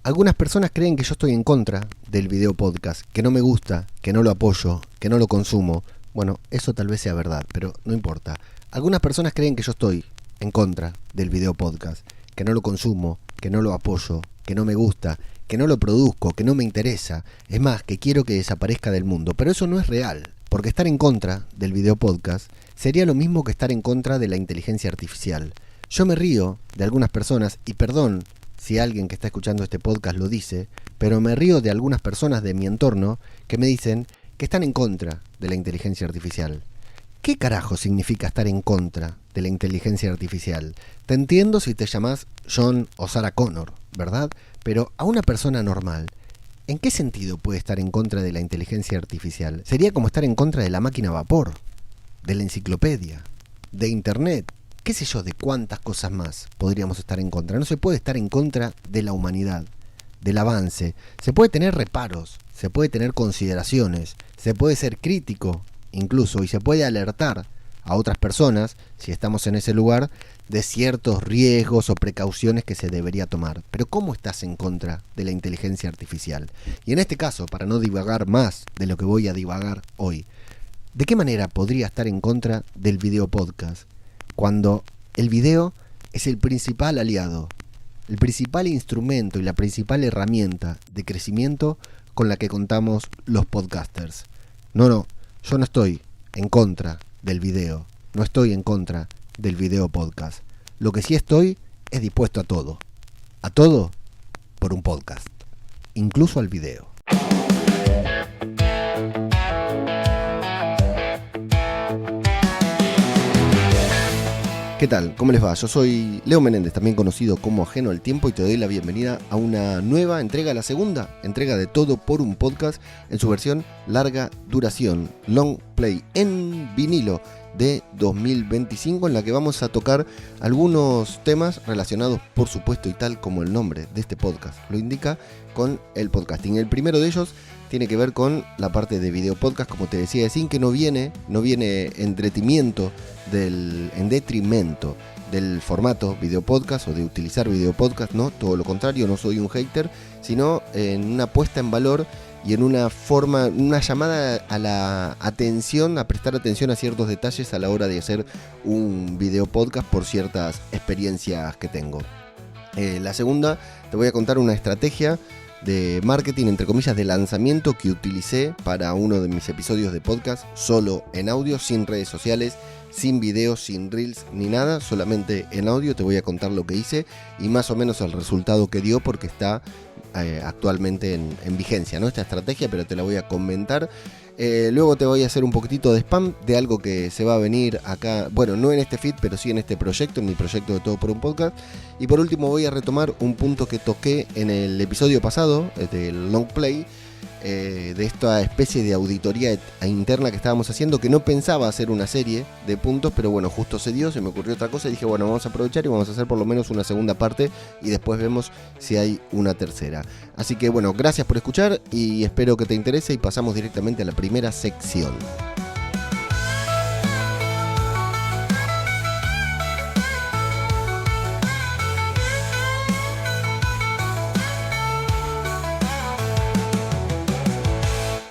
Algunas personas creen que yo estoy en contra del video podcast, que no me gusta, que no lo apoyo, que no lo consumo. Bueno, eso tal vez sea verdad, pero no importa. Algunas personas creen que yo estoy en contra del video podcast, que no lo consumo, que no lo apoyo, que no me gusta, que no lo produzco, que no me interesa. Es más, que quiero que desaparezca del mundo. Pero eso no es real, porque estar en contra del video podcast sería lo mismo que estar en contra de la inteligencia artificial. Yo me río de algunas personas, y perdón si alguien que está escuchando este podcast lo dice, pero me río de algunas personas de mi entorno que me dicen que están en contra de la inteligencia artificial. ¿Qué carajo significa estar en contra de la inteligencia artificial? Te entiendo si te llamás John o Sarah Connor, ¿verdad? Pero a una persona normal, ¿en qué sentido puede estar en contra de la inteligencia artificial? Sería como estar en contra de la máquina a vapor, de la enciclopedia, de internet, qué sé yo, de cuántas cosas más podríamos estar en contra. No se puede estar en contra de la humanidad, del avance. Se puede tener reparos, se puede tener consideraciones, se puede ser crítico incluso, y se puede alertar a otras personas, si estamos en ese lugar, de ciertos riesgos o precauciones que se debería tomar. Pero ¿cómo estás en contra de la inteligencia artificial? Y en este caso, para no divagar más de lo que voy a divagar hoy, ¿de qué manera podría estar en contra del video podcast? Cuando el video es el principal aliado, el principal instrumento y la principal herramienta de crecimiento con la que contamos los podcasters. No, yo no estoy en contra del video, no estoy en contra del video podcast. Lo que sí estoy es dispuesto a todo por un podcast, incluso al video. ¿Qué tal? ¿Cómo les va? Yo soy Leo Menéndez, también conocido como Ajeno al Tiempo, y te doy la bienvenida a una nueva entrega, la segunda entrega de Todo por un Podcast, en su versión larga duración, long play, en vinilo de 2025, en la que vamos a tocar algunos temas relacionados, por supuesto, y tal como el nombre de este podcast lo indica, con el podcasting. El primero de ellos tiene que ver con la parte de video podcast, como te decía, sin que no viene en detrimento del formato video podcast o de utilizar video podcast, no, todo lo contrario, no soy un hater, sino en una puesta en valor y en una forma, una llamada a la atención, a prestar atención a ciertos detalles a la hora de hacer un video podcast por ciertas experiencias que tengo. La segunda, te voy a contar una estrategia de marketing, entre comillas, de lanzamiento que utilicé para uno de mis episodios de podcast, solo en audio, sin redes sociales, sin videos, sin reels, ni nada, solamente en audio. Te voy a contar lo que hice y más o menos el resultado que dio, porque está actualmente en vigencia, ¿no?, esta estrategia, pero te la voy a comentar. Luego te voy a hacer un poquitito de spam de algo que se va a venir acá, bueno, no en este feed, pero sí en este proyecto, en mi proyecto de Todo por un Podcast. Y por último voy a retomar un punto que toqué en el episodio pasado, del long play, de esta especie de auditoría interna que estábamos haciendo, que no pensaba hacer una serie de puntos, pero bueno, justo se dio, se me ocurrió otra cosa y dije, bueno, vamos a aprovechar y vamos a hacer por lo menos una segunda parte y después vemos si hay una tercera. Así que bueno, gracias por escuchar y espero que te interese, y pasamos directamente a la primera sección.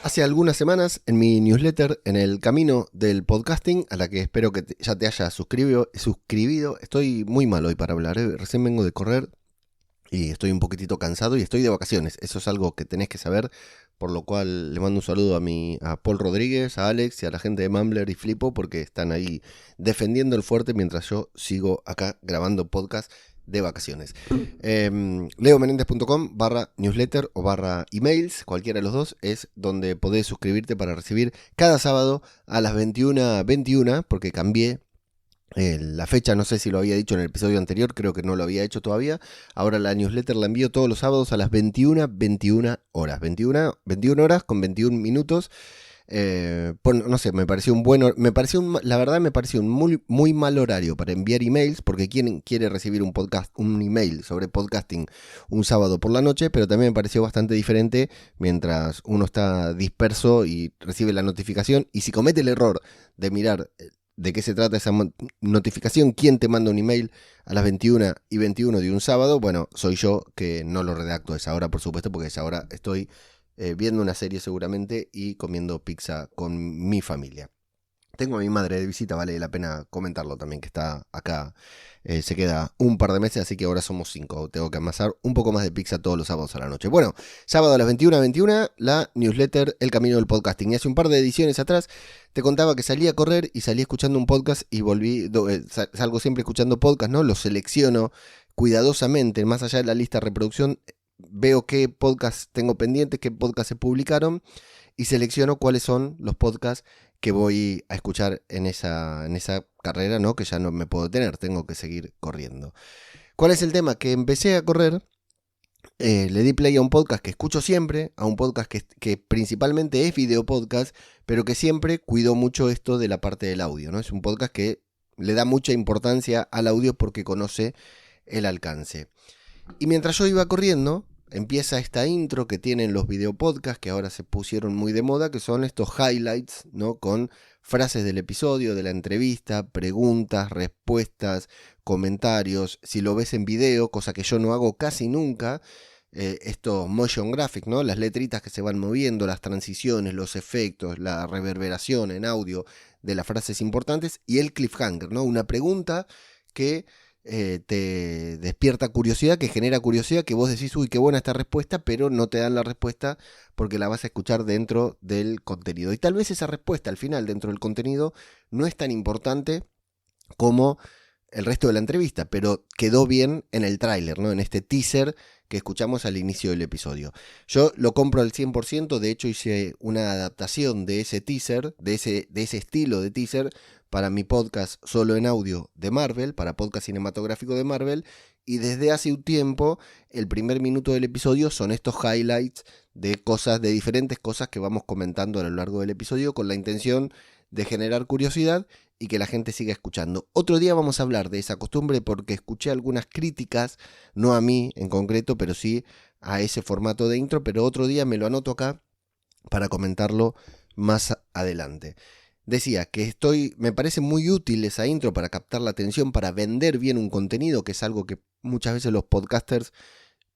Hace algunas semanas, en mi newsletter, en el camino del podcasting, a la que espero que ya te hayas suscribido, estoy muy mal hoy para hablar, recién vengo de correr y estoy un poquitito cansado y estoy de vacaciones. Eso es algo que tenés que saber, por lo cual le mando un saludo a Paul Rodríguez, a Alex y a la gente de Mumbler y Flipo, porque están ahí defendiendo el fuerte mientras yo sigo acá grabando podcast de vacaciones. leomenendez.com/newsletter o /emails, cualquiera de los dos, es donde podés suscribirte para recibir cada sábado a las 21:21, porque cambié la fecha, no sé si lo había dicho en el episodio anterior, creo que no lo había hecho todavía. Ahora la newsletter la envío todos los sábados a las 21 horas, 21 horas con 21 minutos. No sé, me pareció la verdad me pareció un muy mal horario para enviar emails, porque quien quiere recibir un email sobre podcasting un sábado por la noche, pero también me pareció bastante diferente mientras uno está disperso y recibe la notificación, y si comete el error de mirar de qué se trata esa notificación, quién te manda un email a las 21:21 de un sábado. Bueno, soy yo, que no lo redacto a esa hora, por supuesto, porque a esa hora estoy viendo una serie seguramente y comiendo pizza con mi familia. Tengo a mi madre de visita, vale la pena comentarlo también, que está acá. Se queda un par de meses, así que ahora somos 5. Tengo que amasar un poco más de pizza todos los sábados a la noche. Bueno, sábado a las 21:21, la newsletter El Camino del Podcasting. Y hace un par de ediciones atrás te contaba que salí a correr y salí escuchando un podcast y volví, salgo siempre escuchando podcast, ¿no? Los selecciono cuidadosamente, más allá de la lista de reproducción, veo qué podcast tengo pendientes, qué podcast se publicaron y selecciono cuáles son los podcasts que voy a escuchar en esa carrera, ¿no? Que ya no me puedo detener, tengo que seguir corriendo. ¿Cuál es el tema? Que empecé a correr, le di play a un podcast que escucho siempre, a un podcast que principalmente es video podcast, pero que siempre cuidó mucho esto de la parte del audio, ¿no? Es un podcast que le da mucha importancia al audio porque conoce el alcance. Y mientras yo iba corriendo, empieza esta intro que tienen los videopodcasts, que ahora se pusieron muy de moda, que son estos highlights, ¿no? Con frases del episodio, de la entrevista, preguntas, respuestas, comentarios. Si lo ves en video, cosa que yo no hago casi nunca, estos motion graphics, ¿no? Las letritas que se van moviendo, las transiciones, los efectos, la reverberación en audio de las frases importantes y el cliffhanger, ¿no? Una pregunta que te despierta curiosidad, que genera curiosidad, que vos decís, uy, qué buena esta respuesta, pero no te dan la respuesta porque la vas a escuchar dentro del contenido. Y tal vez esa respuesta al final dentro del contenido no es tan importante como el resto de la entrevista, pero quedó bien en el tráiler, ¿no? En este teaser que escuchamos al inicio del episodio. Yo lo compro al 100%, de hecho hice una adaptación de ese teaser, de ese estilo de teaser, para mi podcast solo en audio de Marvel, para podcast cinematográfico de Marvel, y desde hace un tiempo el primer minuto del episodio son estos highlights de cosas, de diferentes cosas que vamos comentando a lo largo del episodio con la intención de generar curiosidad y que la gente siga escuchando. Otro día vamos a hablar de esa costumbre porque escuché algunas críticas, no a mí en concreto, pero sí a ese formato de intro, pero otro día me lo anoto acá para comentarlo más adelante. Decía que me parece muy útil esa intro para captar la atención, para vender bien un contenido, que es algo que muchas veces los podcasters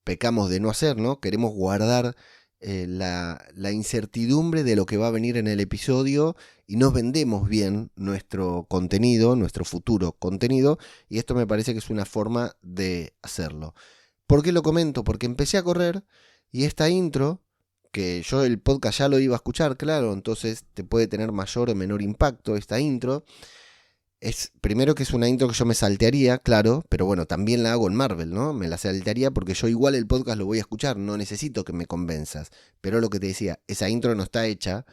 pecamos de no hacer, ¿no? Queremos guardar la incertidumbre de lo que va a venir en el episodio y no vendemos bien nuestro contenido, nuestro futuro contenido, y esto me parece que es una forma de hacerlo. ¿Por qué lo comento? Porque empecé a correr y esta intro, que yo el podcast ya lo iba a escuchar, claro, entonces te puede tener mayor o menor impacto esta intro. Primero que es una intro que yo me saltearía, claro, pero bueno, también la hago en Marvel, ¿no? Me la saltearía porque yo igual el podcast lo voy a escuchar, no necesito que me convenzas. Pero lo que te decía, esa intro no está hecha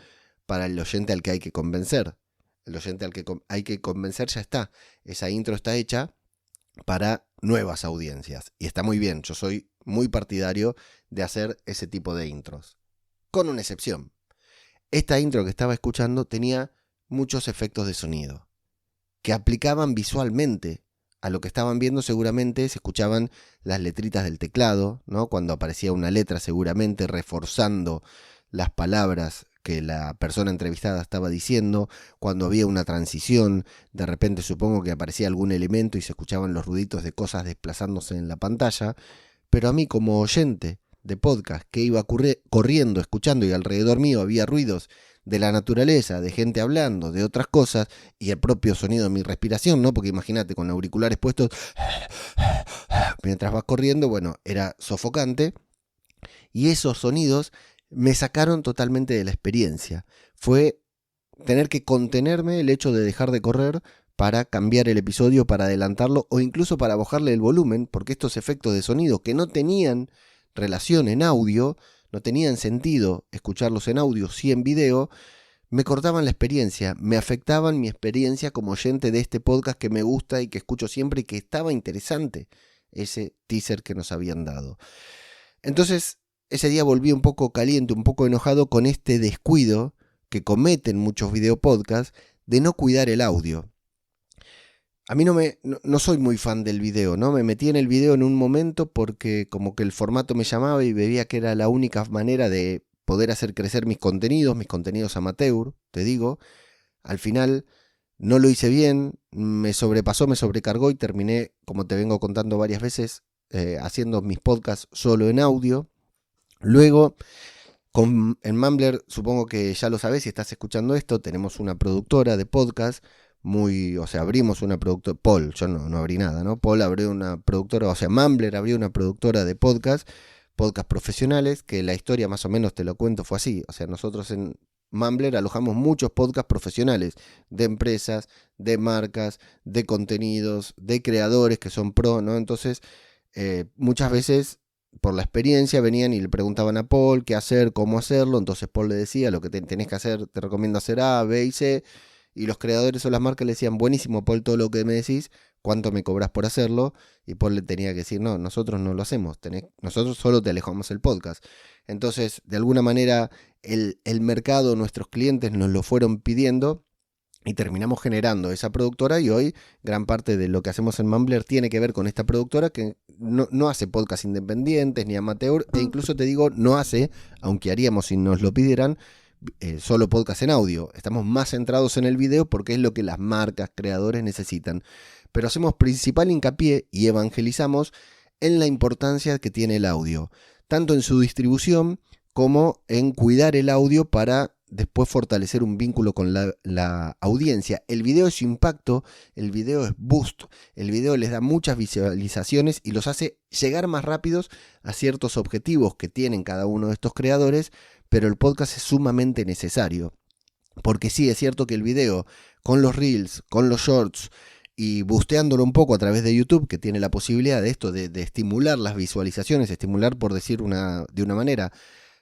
para el oyente al que hay que convencer. El oyente al que hay que convencer ya está. Esa intro está hecha para nuevas audiencias. Y está muy bien, yo soy muy partidario de hacer ese tipo de intros. Con una excepción. Esta intro que estaba escuchando tenía muchos efectos de sonido que aplicaban visualmente a lo que estaban viendo. Seguramente se escuchaban las letritas del teclado, ¿no? Cuando aparecía una letra, seguramente reforzando las palabras que la persona entrevistada estaba diciendo. Cuando había una transición, de repente supongo que aparecía algún elemento y se escuchaban los ruiditos de cosas desplazándose en la pantalla. Pero a mí, como oyente de podcast que iba corriendo, escuchando, y alrededor mío había ruidos de la naturaleza, de gente hablando, de otras cosas, y el propio sonido de mi respiración, ¿no? Porque imagínate, con auriculares puestos, mientras vas corriendo, bueno, era sofocante, y esos sonidos me sacaron totalmente de la experiencia. Fue tener que contenerme el hecho de dejar de correr para cambiar el episodio, para adelantarlo, o incluso para bajarle el volumen, porque estos efectos de sonido que no tenían relación en audio, no tenían sentido escucharlos en audio, sí en video, me cortaban la experiencia, me afectaban mi experiencia como oyente de este podcast que me gusta y que escucho siempre y que estaba interesante ese teaser que nos habían dado. Entonces, ese día volví un poco caliente, un poco enojado con este descuido que cometen muchos videopodcasts de no cuidar el audio. A mí no soy muy fan del video, ¿no? Me metí en el video en un momento porque como que el formato me llamaba y veía que era la única manera de poder hacer crecer mis contenidos amateur, te digo. Al final No lo hice bien, me sobrepasó, me sobrecargó y terminé, como te vengo contando varias veces, haciendo mis podcasts solo en audio. Luego, en Mumbler, supongo que ya lo sabes si estás escuchando esto, tenemos una productora de podcast, abrimos una productora, Paul, yo no abrí nada, ¿no? Paul abrió una productora, Mumbler abrió una productora de podcast profesionales, que la historia más o menos te lo cuento fue así, nosotros en Mumbler alojamos muchos podcasts profesionales de empresas, de marcas, de contenidos, de creadores que son pro, ¿no? Entonces, muchas veces por la experiencia venían y le preguntaban a Paul qué hacer, cómo hacerlo, entonces Paul le decía lo que tenés que hacer, te recomiendo hacer A, B y C, y los creadores o las marcas le decían, buenísimo Paul, todo lo que me decís, ¿cuánto me cobras por hacerlo? Y Paul le tenía que decir, no, nosotros no lo hacemos, nosotros solo te alejamos el podcast. Entonces, de alguna manera, el mercado, nuestros clientes nos lo fueron pidiendo, y terminamos generando esa productora, y hoy gran parte de lo que hacemos en Mumbler tiene que ver con esta productora que no hace podcast independientes ni amateur, e incluso te digo, no hace, aunque haríamos si nos lo pidieran, solo podcast en audio. Estamos más centrados en el video porque es lo que las marcas, creadores necesitan. Pero hacemos principal hincapié y evangelizamos en la importancia que tiene el audio, tanto en su distribución como en cuidar el audio para después fortalecer un vínculo con la audiencia. El video es impacto, el video es boost, el video les da muchas visualizaciones y los hace llegar más rápidos a ciertos objetivos que tienen cada uno de estos creadores, pero el podcast es sumamente necesario. Porque sí, es cierto que el video, con los reels, con los shorts, y boosteándolo un poco a través de YouTube, que tiene la posibilidad de esto, de estimular las visualizaciones, estimular, por decir de una manera,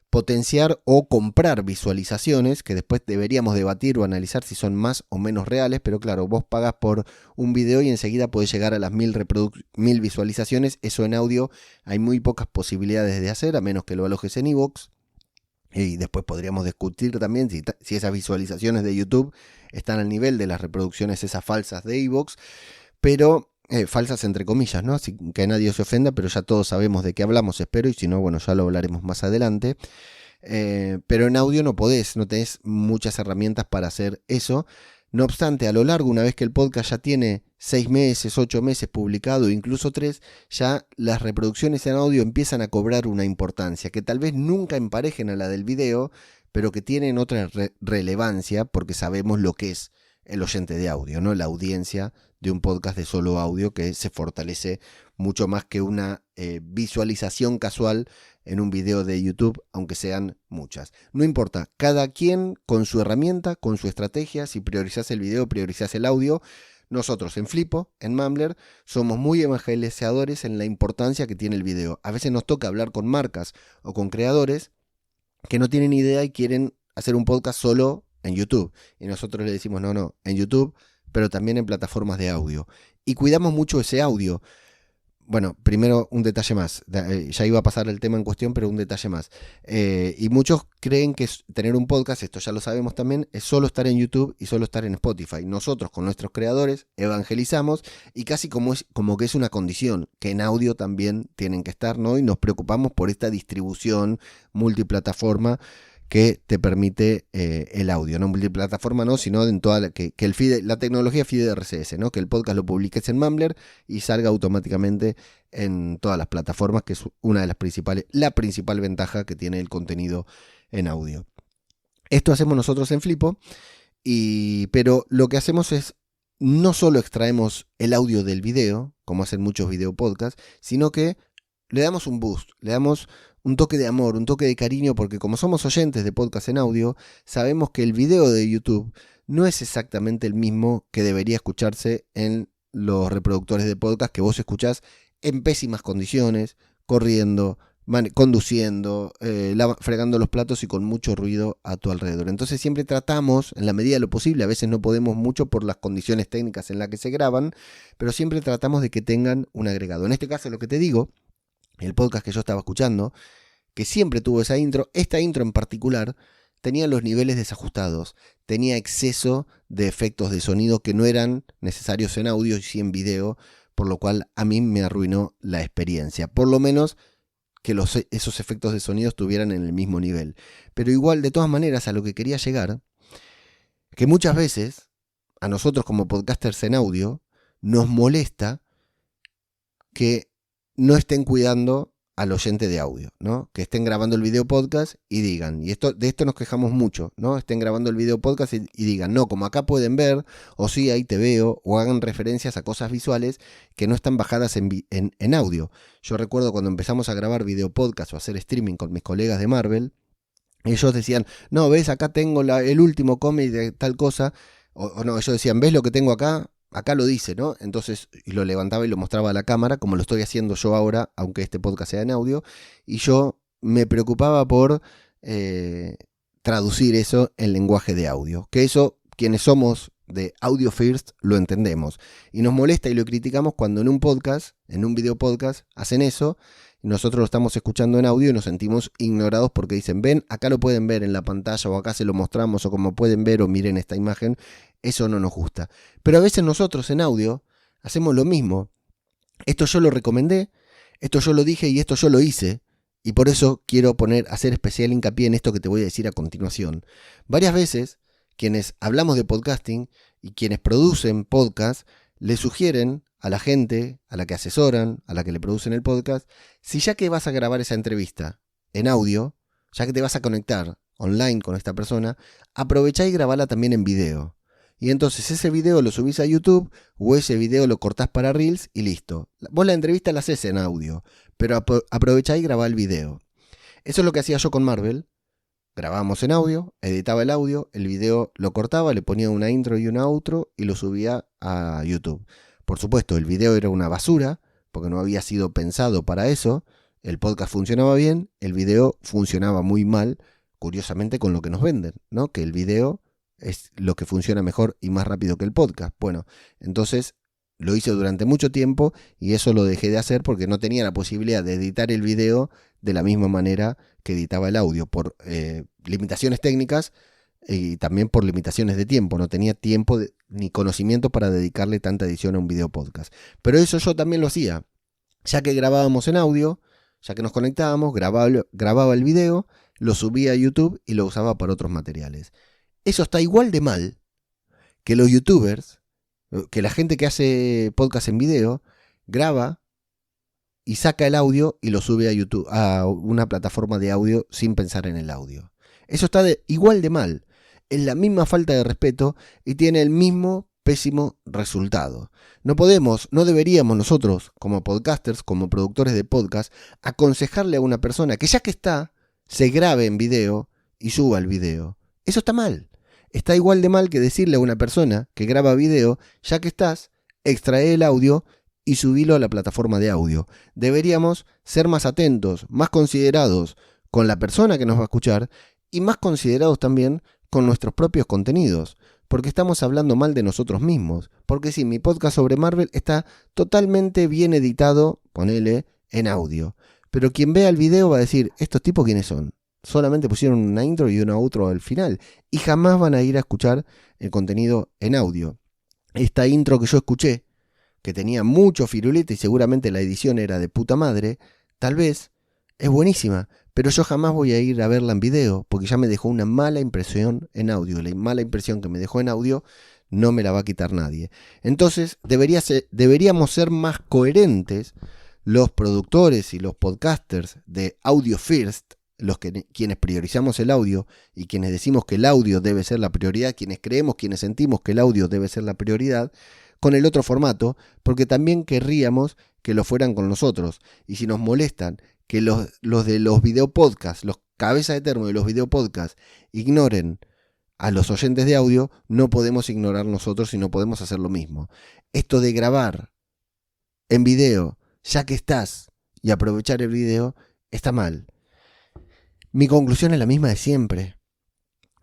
potenciar o comprar visualizaciones, que después deberíamos debatir o analizar si son más o menos reales, pero claro, vos pagás por un video y enseguida podés llegar a las 1000 visualizaciones. Eso en audio hay muy pocas posibilidades de hacer, a menos que lo alojes en iVoox. Y después podríamos discutir también si esas visualizaciones de YouTube están al nivel de las reproducciones esas falsas de iVoox, pero falsas entre comillas, ¿no? Así que nadie se ofenda, pero ya todos sabemos de qué hablamos, espero, y si no, bueno, ya lo hablaremos más adelante. Pero en audio no tenés muchas herramientas para hacer eso. No obstante, a lo largo, una vez que el podcast ya tiene 6 meses, 8 meses publicado, incluso 3, ya las reproducciones en audio empiezan a cobrar una importancia que tal vez nunca emparejen a la del video, pero que tienen otra relevancia porque sabemos lo que es el oyente de audio, ¿no? La audiencia de un podcast de solo audio, que se fortalece mucho más que una visualización casual en un video de YouTube, aunque sean muchas. No importa, cada quien con su herramienta, con su estrategia. Si priorizás el video, priorizás el audio. Nosotros en Flipo, en Mumbler, somos muy evangelizadores en la importancia que tiene el video. A veces nos toca hablar con marcas o con creadores que no tienen idea y quieren hacer un podcast solo en YouTube. Y nosotros le decimos, no, en YouTube, pero también en plataformas de audio. Y cuidamos mucho ese audio. Bueno, primero un detalle más. Ya iba a pasar el tema en cuestión, pero un detalle más. Y muchos creen que tener un podcast, esto ya lo sabemos también, es solo estar en YouTube y solo estar en Spotify. Nosotros con nuestros creadores evangelizamos y casi como que es una condición, que en audio también tienen que estar, ¿no? Y nos preocupamos por esta distribución multiplataforma que te permite el audio, no multiplataforma, no, sino en toda que el feed, la tecnología feed RSS, ¿no? Que el podcast lo publiques en Mumbler y salga automáticamente en todas las plataformas, que es una de las la principal ventaja que tiene el contenido en audio. Esto hacemos nosotros en Flipo, pero lo que hacemos es no solo extraemos el audio del video, como hacen muchos video podcasts, sino que le damos un boost, le damos un toque de amor, un toque de cariño, porque como somos oyentes de podcast en audio, sabemos que el video de YouTube no es exactamente el mismo que debería escucharse en los reproductores de podcast que vos escuchás en pésimas condiciones, corriendo, conduciendo, fregando los platos y con mucho ruido a tu alrededor. Entonces siempre tratamos, en la medida de lo posible, a veces no podemos mucho por las condiciones técnicas en las que se graban, pero siempre tratamos de que tengan un agregado. En este caso, lo que te digo, el podcast que yo estaba escuchando, que siempre tuvo esa intro, esta intro en particular, tenía los niveles desajustados, tenía exceso de efectos de sonido que no eran necesarios en audio y sí en video, por lo cual a mí me arruinó la experiencia. Por lo menos que esos efectos de sonido estuvieran en el mismo nivel. Pero igual, de todas maneras, a lo que quería llegar, que muchas veces a nosotros como podcasters en audio, nos molesta que no estén cuidando al oyente de audio, ¿no? Que estén grabando el video podcast y digan, y de esto nos quejamos mucho, ¿no? Estén grabando el video podcast y digan, no, como acá pueden ver, o sí, ahí te veo, o hagan referencias a cosas visuales que no están bajadas en audio. Yo recuerdo cuando empezamos a grabar video podcast o hacer streaming con mis colegas de Marvel, ellos decían, no, ves, acá tengo el último cómic de tal cosa, o no, ellos decían, ¿ves lo que tengo acá? Acá lo dice, ¿no? Entonces, y lo levantaba y lo mostraba a la cámara, como lo estoy haciendo yo ahora, aunque este podcast sea en audio, y yo me preocupaba por traducir eso en lenguaje de audio, que eso, quienes somos de Audio First, lo entendemos, y nos molesta y lo criticamos cuando en un podcast, en un video podcast, hacen eso, y nosotros lo estamos escuchando en audio y nos sentimos ignorados porque dicen, ven, acá lo pueden ver en la pantalla, o acá se lo mostramos, o como pueden ver, o miren esta imagen. Eso no nos gusta. Pero a veces nosotros en audio hacemos lo mismo. Esto yo lo recomendé, esto yo lo dije y esto yo lo hice. Y por eso quiero hacer especial hincapié en esto que te voy a decir a continuación. Varias veces, quienes hablamos de podcasting y quienes producen podcast, le sugieren a la gente, a la que asesoran, a la que le producen el podcast, si ya que vas a grabar esa entrevista en audio, ya que te vas a conectar online con esta persona, aprovechá y grabala también en video. Y entonces ese video lo subís a YouTube o ese video lo cortás para Reels y listo. Vos la entrevista la haces en audio, pero aprovechá y grabá el video. Eso es lo que hacía yo con Marvel. Grabábamos en audio, editaba el audio, el video lo cortaba, le ponía una intro y una outro y lo subía a YouTube. Por supuesto, el video era una basura, porque no había sido pensado para eso. El podcast funcionaba bien, el video funcionaba muy mal, curiosamente con lo que nos venden, ¿no? Que el video es lo que funciona mejor y más rápido que el podcast. Bueno, entonces lo hice durante mucho tiempo y eso lo dejé de hacer porque no tenía la posibilidad de editar el video de la misma manera que editaba el audio, por limitaciones técnicas y también por limitaciones de tiempo. No tenía tiempo ni conocimiento para dedicarle tanta edición a un video podcast. Pero eso yo también lo hacía. Ya que grabábamos en audio, ya que nos conectábamos, grababa el video, lo subía a YouTube y lo usaba para otros materiales. Eso está igual de mal que los youtubers, que la gente que hace podcast en video, graba y saca el audio y lo sube a YouTube, a una plataforma de audio sin pensar en el audio. Eso está igual de mal, es la misma falta de respeto y tiene el mismo pésimo resultado. No deberíamos nosotros, como podcasters, como productores de podcast, aconsejarle a una persona que ya que está, se grabe en video y suba el video. Eso está mal. Está igual de mal que decirle a una persona que graba video, ya que estás, extrae el audio y subilo a la plataforma de audio. Deberíamos ser más atentos, más considerados con la persona que nos va a escuchar y más considerados también con nuestros propios contenidos, porque estamos hablando mal de nosotros mismos. Porque sí, mi podcast sobre Marvel está totalmente bien editado, ponele, en audio. Pero quien vea el video va a decir, ¿estos tipos quiénes son? Solamente pusieron una intro y una outro al final y jamás van a ir a escuchar el contenido en audio. Esta intro que yo escuché, que tenía mucho firulete y seguramente la edición era de puta madre, tal vez es buenísima, pero yo jamás voy a ir a verla en video porque ya me dejó una mala impresión en audio. La mala impresión que me dejó en audio no me la va a quitar nadie. Entonces deberíamos ser más coherentes los productores y los podcasters de Audio First, quienes priorizamos el audio y quienes decimos que el audio debe ser la prioridad, quienes sentimos que el audio debe ser la prioridad, con el otro formato, porque también querríamos que lo fueran con nosotros. Y si nos molestan que los de los video podcasts, los cabezas de termo de los video podcasts, ignoren a los oyentes de audio, no podemos ignorar nosotros y no podemos hacer lo mismo. Esto de grabar en video, ya que estás, y aprovechar el video, está mal. Mi conclusión es la misma de siempre.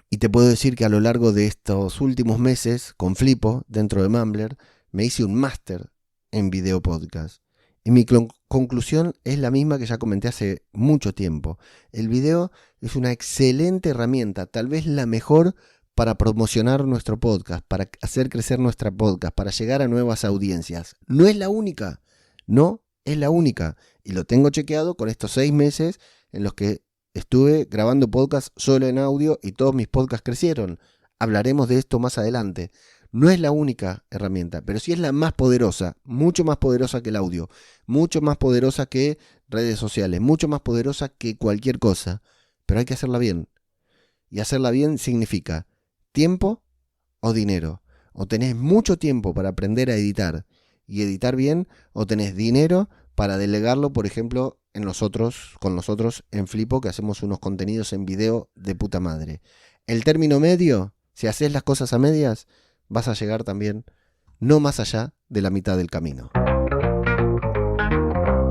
Y te puedo decir que a lo largo de estos últimos meses, con Flipo, dentro de Mumbler, me hice un máster en video podcast. Y mi conclusión es la misma que ya comenté hace mucho tiempo. El video es una excelente herramienta, tal vez la mejor para promocionar nuestro podcast, para hacer crecer nuestra podcast, para llegar a nuevas audiencias. No es la única, no es la única. Y lo tengo chequeado con estos 6 meses en los que estuve grabando podcast solo en audio y todos mis podcasts crecieron. Hablaremos de esto más adelante. No es la única herramienta, pero sí es la más poderosa, mucho más poderosa que el audio, mucho más poderosa que redes sociales, mucho más poderosa que cualquier cosa, pero hay que hacerla bien. Y hacerla bien significa tiempo o dinero. O tenés mucho tiempo para aprender a editar y editar bien, o tenés dinero para delegarlo, por ejemplo, con nosotros en Flipo, que hacemos unos contenidos en video de puta madre. El término medio, si haces las cosas a medias, vas a llegar también no más allá de la mitad del camino.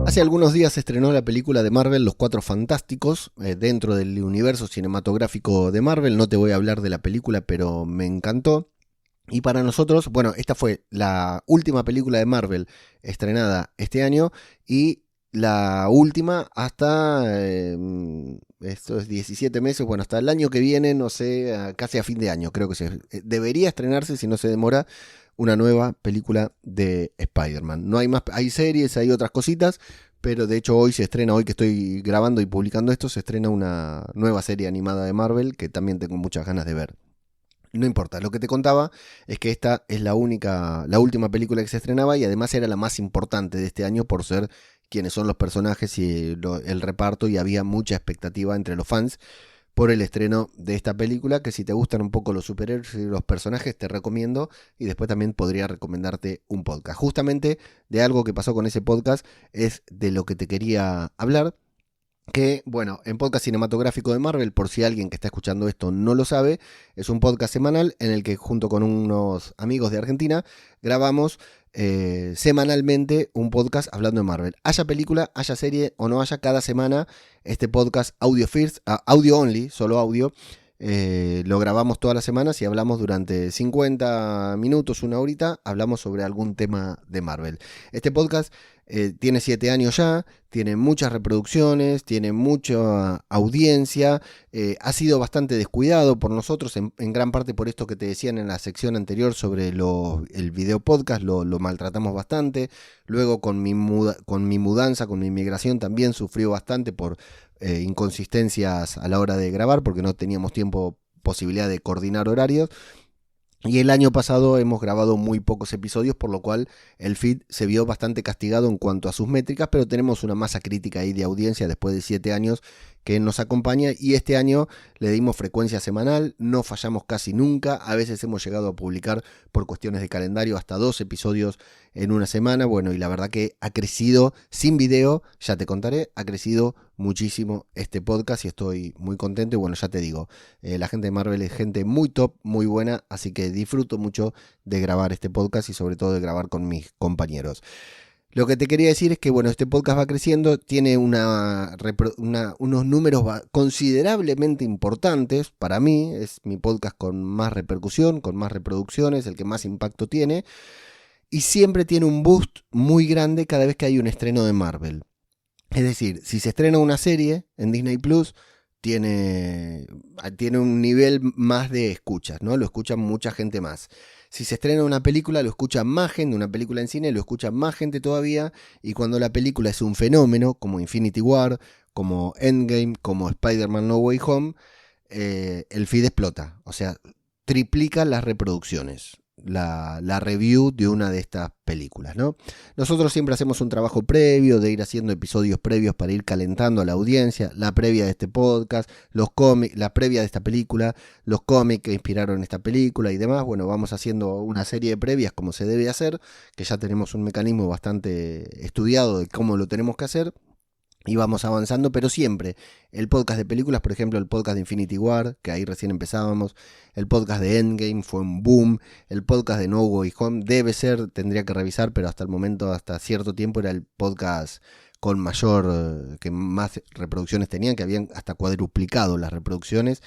Hace algunos días se estrenó la película de Marvel, Los Cuatro Fantásticos, dentro del universo cinematográfico de Marvel. No te voy a hablar de la película, pero me encantó. Y para nosotros, bueno, esta fue la última película de Marvel estrenada este año y la última hasta, esto es 17 meses, bueno, hasta el año que viene, no sé, casi a fin de año, creo que debería estrenarse, si no se demora, una nueva película de Spider-Man. No hay más, hay series, hay otras cositas, pero de hecho hoy se estrena, hoy que estoy grabando y publicando esto, se estrena una nueva serie animada de Marvel que también tengo muchas ganas de ver. No importa, lo que te contaba es que esta es la última película que se estrenaba y además era la más importante de este año por ser quienes son los personajes y el reparto, y había mucha expectativa entre los fans por el estreno de esta película, que si te gustan un poco los superhéroes y los personajes te recomiendo, y después también podría recomendarte un podcast. Justamente de algo que pasó con ese podcast es de lo que te quería hablar. Que, bueno, en Podcast Cinematográfico de Marvel, por si alguien que está escuchando esto no lo sabe, es un podcast semanal en el que junto con unos amigos de Argentina grabamos semanalmente un podcast hablando de Marvel. Haya película, haya serie o no haya, cada semana este podcast audio first, audio only, solo audio, lo grabamos todas las semanas y hablamos durante 50 minutos, una horita, hablamos sobre algún tema de Marvel. Este podcast tiene 7 años ya, tiene muchas reproducciones, tiene mucha audiencia, ha sido bastante descuidado por nosotros, en gran parte por esto que te decían en la sección anterior sobre el video podcast, lo maltratamos bastante. Luego con mi mudanza, con mi migración también sufrió bastante por inconsistencias a la hora de grabar, porque no teníamos posibilidad de coordinar horarios. Y el año pasado hemos grabado muy pocos episodios, por lo cual el feed se vio bastante castigado en cuanto a sus métricas, pero tenemos una masa crítica ahí de audiencia después de 7 años que nos acompaña, y este año le dimos frecuencia semanal, no fallamos casi nunca, a veces hemos llegado a publicar por cuestiones de calendario hasta 2 episodios en una semana. Bueno, y la verdad que ha crecido sin video, ya te contaré, ha crecido muchísimo este podcast y estoy muy contento. Y bueno, ya te digo, la gente de Marvel es gente muy top, muy buena, así que disfruto mucho de grabar este podcast y sobre todo de grabar con mis compañeros. Lo que te quería decir es que, bueno, este podcast va creciendo, tiene unos números considerablemente importantes para mí, es mi podcast con más repercusión, con más reproducciones, el que más impacto tiene, y siempre tiene un boost muy grande cada vez que hay un estreno de Marvel. Es decir, si se estrena una serie en Disney Plus, tiene un nivel más de escuchas, ¿no? Lo escucha mucha gente más. Si se estrena una película, lo escucha más gente, una película en cine, lo escucha más gente todavía, y cuando la película es un fenómeno, como Infinity War, como Endgame, como Spider-Man No Way Home, el feed explota, o sea, triplica las reproducciones. La review de una de estas películas, ¿no? Nosotros siempre hacemos un trabajo previo de ir haciendo episodios previos para ir calentando a la audiencia, la previa de este podcast, los cómics, la previa de esta película, los cómics que inspiraron esta película y demás. Bueno, vamos haciendo una serie de previas como se debe hacer, que ya tenemos un mecanismo bastante estudiado de cómo lo tenemos que hacer. Y vamos avanzando, pero siempre el podcast de películas, por ejemplo el podcast de Infinity War, que ahí recién empezábamos, el podcast de Endgame fue un boom, el podcast de No Way Home tendría que revisar, pero hasta el momento, hasta cierto tiempo era el podcast con que más reproducciones tenían, que habían hasta cuadruplicado las reproducciones.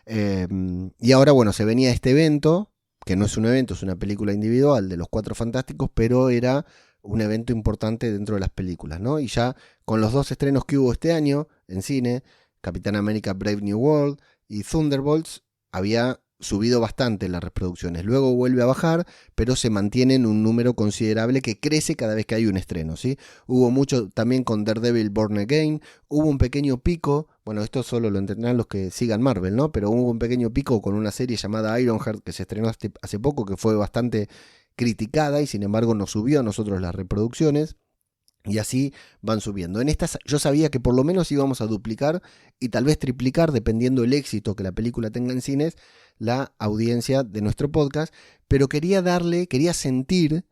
Y ahora, bueno, se venía este evento, que no es un evento, es una película individual de los Cuatro Fantásticos, pero era un evento importante dentro de las películas, ¿no? Y ya con los 2 estrenos que hubo este año en cine, Capitán América Brave New World y Thunderbolts, había subido bastante las reproducciones. Luego vuelve a bajar, pero se mantiene en un número considerable que crece cada vez que hay un estreno, ¿sí? Hubo mucho también con Daredevil Born Again, hubo un pequeño pico, Bueno, esto solo lo entenderán los que sigan Marvel, ¿no? Pero hubo un pequeño pico con una serie llamada Ironheart que se estrenó hace poco, que fue bastante criticada y sin embargo nos subió a nosotros las reproducciones. Y así van subiendo. En estas yo sabía que por lo menos íbamos a duplicar y tal vez triplicar, dependiendo el éxito que la película tenga en cines, la audiencia de nuestro podcast. Pero quería sentir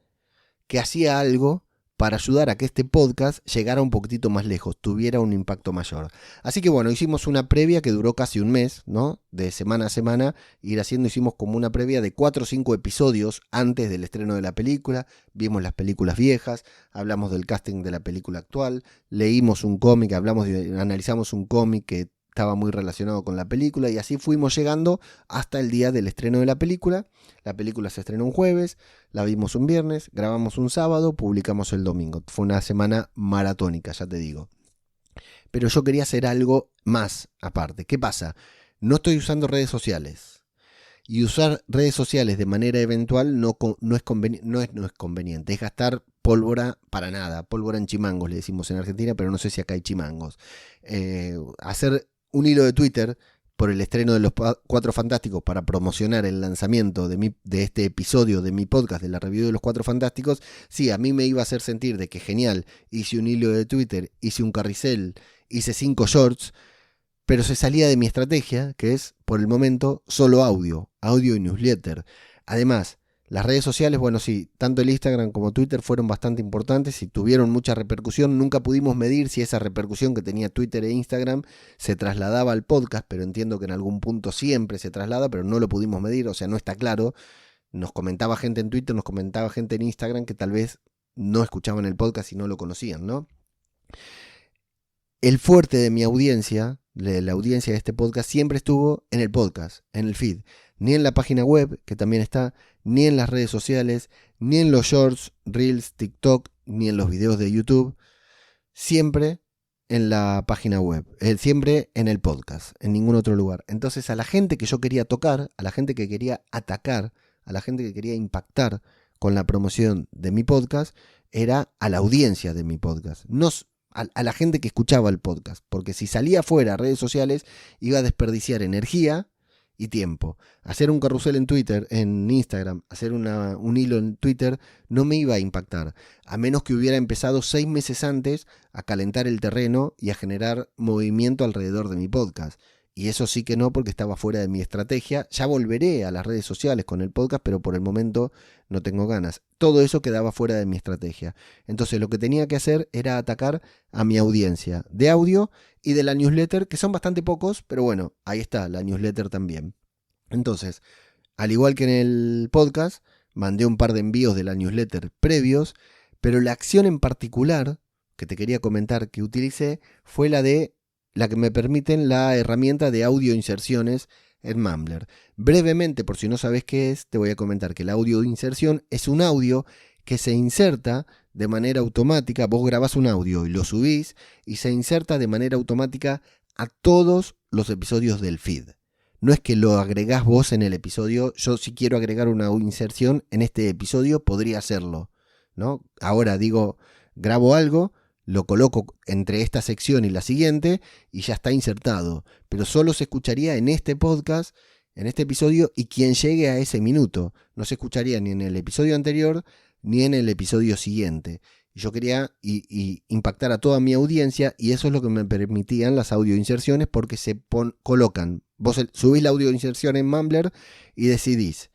que hacía algo para ayudar a que este podcast llegara un poquitito más lejos, tuviera un impacto mayor. Así que bueno, hicimos una previa que duró casi un mes, ¿no? De semana a semana, hicimos como una previa de 4 o 5 episodios antes del estreno de la película, vimos las películas viejas, hablamos del casting de la película actual, leímos un cómic, analizamos un cómic que estaba muy relacionado con la película y así fuimos llegando hasta el día del estreno de la película. La película se estrenó un jueves, la vimos un viernes, grabamos un sábado, publicamos el domingo. Fue una semana maratónica, ya te digo. Pero yo quería hacer algo más aparte. ¿Qué pasa? No estoy usando redes sociales. Y usar redes sociales de manera eventual no es conveniente. Es gastar pólvora para nada. Pólvora en chimangos, le decimos en Argentina, pero no sé si acá hay chimangos. Hacer un hilo de Twitter por el estreno de Los Cuatro Fantásticos para promocionar el lanzamiento de este episodio de mi podcast, de la review de Los Cuatro Fantásticos, sí, a mí me iba a hacer sentir de que genial, hice un hilo de Twitter, hice un carrusel, hice 5 shorts, pero se salía de mi estrategia, que es, por el momento, solo audio y newsletter. Además, las redes sociales, bueno, sí, tanto el Instagram como Twitter fueron bastante importantes y tuvieron mucha repercusión. Nunca pudimos medir si esa repercusión que tenía Twitter e Instagram se trasladaba al podcast, pero entiendo que en algún punto siempre se traslada, pero no lo pudimos medir, o sea, no está claro. Nos comentaba gente en Twitter, nos comentaba gente en Instagram que tal vez no escuchaban el podcast y no lo conocían, ¿no? El fuerte de mi audiencia, de la audiencia de este podcast, siempre estuvo en el podcast, en el feed. Ni en la página web, que también está, ni en las redes sociales, ni en los shorts, reels, TikTok, ni en los videos de YouTube. Siempre en la página web, siempre en el podcast, en ningún otro lugar. Entonces a la gente que yo quería tocar, a la gente que quería atacar, a la gente que quería impactar con la promoción de mi podcast, era a la audiencia de mi podcast. No a la gente que escuchaba el podcast, porque si salía fuera a redes sociales iba a desperdiciar energía y tiempo. Hacer un carrusel en Twitter, en Instagram, hacer un hilo en Twitter no me iba a impactar, a menos que hubiera empezado 6 meses antes a calentar el terreno y a generar movimiento alrededor de mi podcast. Y eso sí que no, porque estaba fuera de mi estrategia. Ya volveré a las redes sociales con el podcast, pero por el momento no tengo ganas. Todo eso quedaba fuera de mi estrategia. Entonces lo que tenía que hacer era atacar a mi audiencia de audio y de la newsletter, que son bastante pocos, pero bueno, ahí está, la newsletter también. Entonces, al igual que en el podcast, mandé un par de envíos de la newsletter previos, pero la acción en particular que te quería comentar que utilicé fue la que me permiten la herramienta de audio inserciones en Mumbler. Brevemente, por si no sabes qué es, te voy a comentar que el audio de inserción es un audio que se inserta de manera automática. Vos grabás un audio y lo subís y se inserta de manera automática a todos los episodios del feed. No es que lo agregás vos en el episodio. Yo si quiero agregar una inserción en este episodio podría hacerlo, ¿no? Ahora digo, grabo algo, lo coloco entre esta sección y la siguiente y ya está insertado. Pero solo se escucharía en este podcast, en este episodio, y quien llegue a ese minuto. No se escucharía ni en el episodio anterior ni en el episodio siguiente. Yo quería impactar a toda mi audiencia y eso es lo que me permitían las audioinserciones, porque se colocan. Vos subís la audioinserción en Mumbler y decidís,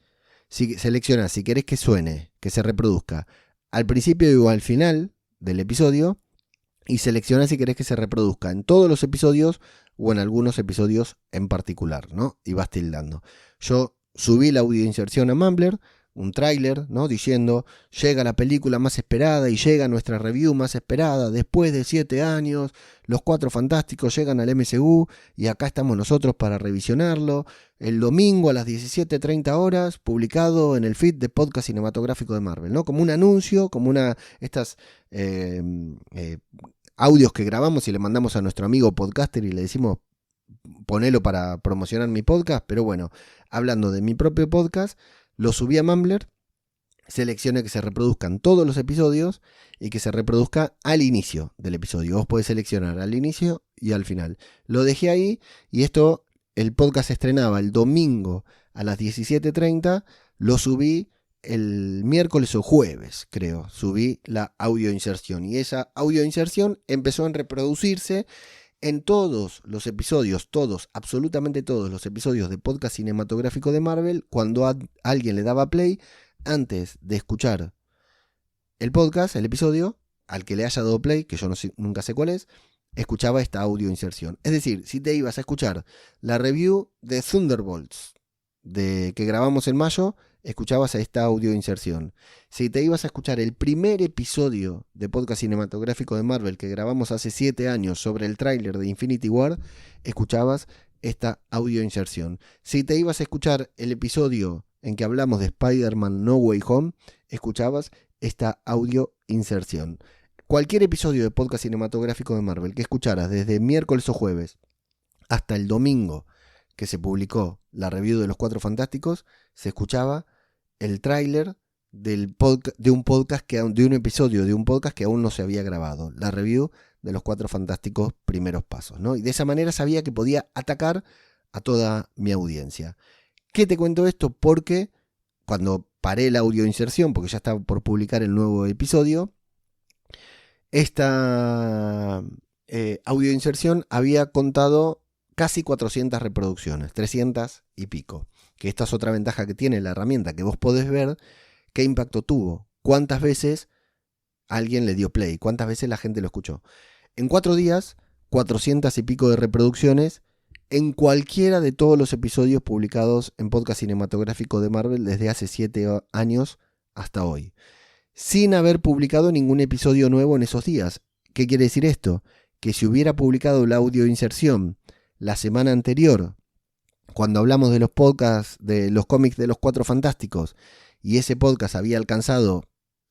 seleccionás si querés que suene, que se reproduzca al principio o al final del episodio, y selecciona si querés que se reproduzca en todos los episodios o en algunos episodios en particular, ¿no? Y vas tildando. Yo subí la audioinserción a Mumbler, un tráiler, ¿no? Diciendo, llega la película más esperada y llega nuestra review más esperada. Después de 7 años, Los Cuatro Fantásticos llegan al MCU y acá estamos nosotros para revisionarlo. El domingo a las 17:30 horas, publicado en el feed de podcast cinematográfico de Marvel, ¿no? Como un anuncio, como estas audios que grabamos y le mandamos a nuestro amigo podcaster y le decimos, ponelo para promocionar mi podcast. Pero bueno, hablando de mi propio podcast, lo subí a Mumbler seleccione que se reproduzcan todos los episodios y que se reproduzca al inicio del episodio. Vos podés seleccionar al inicio y al final. Lo dejé ahí y el podcast se estrenaba el domingo a las 17:30, lo subí el miércoles o jueves, creo, subí la audioinserción y esa audioinserción empezó a reproducirse en todos los episodios, absolutamente todos los episodios de podcast cinematográfico de Marvel. Cuando alguien le daba play, antes de escuchar el podcast, el episodio, al que le haya dado play, que yo nunca sé cuál es, escuchaba esta audioinserción. Es decir, si te ibas a escuchar la review de Thunderbolts que grabamos en mayo, escuchabas esta audioinserción. Si te ibas a escuchar el primer episodio de podcast cinematográfico de Marvel que grabamos hace 7 años sobre el tráiler de Infinity War, escuchabas esta audioinserción. Si te ibas a escuchar el episodio en que hablamos de Spider-Man No Way Home, escuchabas esta audioinserción. Cualquier episodio de podcast cinematográfico de Marvel que escucharas desde miércoles o jueves hasta el domingo que se publicó la review de Los Cuatro Fantásticos, se escuchaba el tráiler de un episodio de un podcast que aún no se había grabado, la review de Los Cuatro Fantásticos Primeros Pasos, ¿no? Y de esa manera sabía que podía atacar a toda mi audiencia. ¿Qué te cuento esto? Porque cuando paré la audioinserción, porque ya estaba por publicar el nuevo episodio, esta audioinserción había contado casi 400 reproducciones, 300 y pico. Que esta es otra ventaja que tiene la herramienta, que vos podés ver qué impacto tuvo, cuántas veces alguien le dio play, cuántas veces la gente lo escuchó. En 4 días, 400 y pico de reproducciones en cualquiera de todos los episodios publicados en podcast cinematográfico de Marvel desde hace 7 años hasta hoy, sin haber publicado ningún episodio nuevo en esos días. ¿Qué quiere decir esto? Que si hubiera publicado la audioinserción la semana anterior, cuando hablamos de los podcasts, de los cómics de Los Cuatro Fantásticos, y ese podcast había alcanzado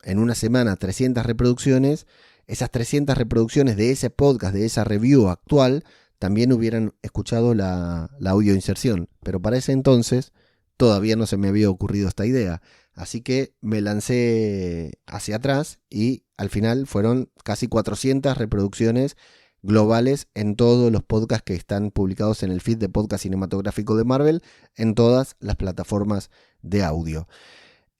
en una semana 300 reproducciones, esas 300 reproducciones de ese podcast, de esa review actual, también hubieran escuchado la audioinserción. Pero para ese entonces todavía no se me había ocurrido esta idea. Así que me lancé hacia atrás y al final fueron casi 400 reproducciones globales en todos los podcasts que están publicados en el feed de podcast cinematográfico de Marvel, en todas las plataformas de audio.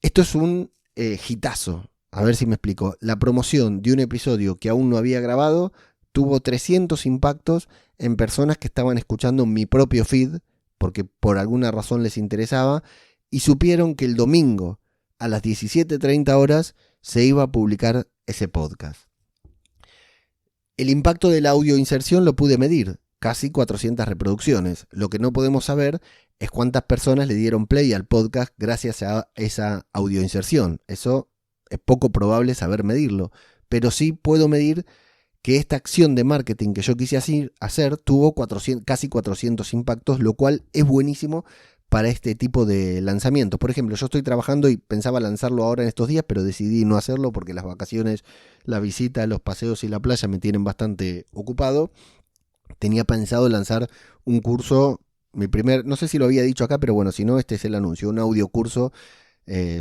Esto es un hitazo. A ver si me explico. La promoción de un episodio que aún no había grabado tuvo 300 impactos en personas que estaban escuchando mi propio feed, porque por alguna razón les interesaba, y supieron que el domingo a las 17:30 horas se iba a publicar ese podcast. El impacto de la audioinserción lo pude medir, casi 400 reproducciones. Lo que no podemos saber es cuántas personas le dieron play al podcast gracias a esa audioinserción. Eso es poco probable saber medirlo, pero sí puedo medir que esta acción de marketing que yo quise hacer tuvo casi 400 impactos, lo cual es buenísimo para este tipo de lanzamientos. Por ejemplo, yo estoy trabajando y pensaba lanzarlo ahora en estos días, pero decidí no hacerlo porque las vacaciones, la visita, los paseos y la playa me tienen bastante ocupado. Tenía pensado lanzar un curso, no sé si lo había dicho acá, pero bueno, si no, este es el anuncio, un audiocurso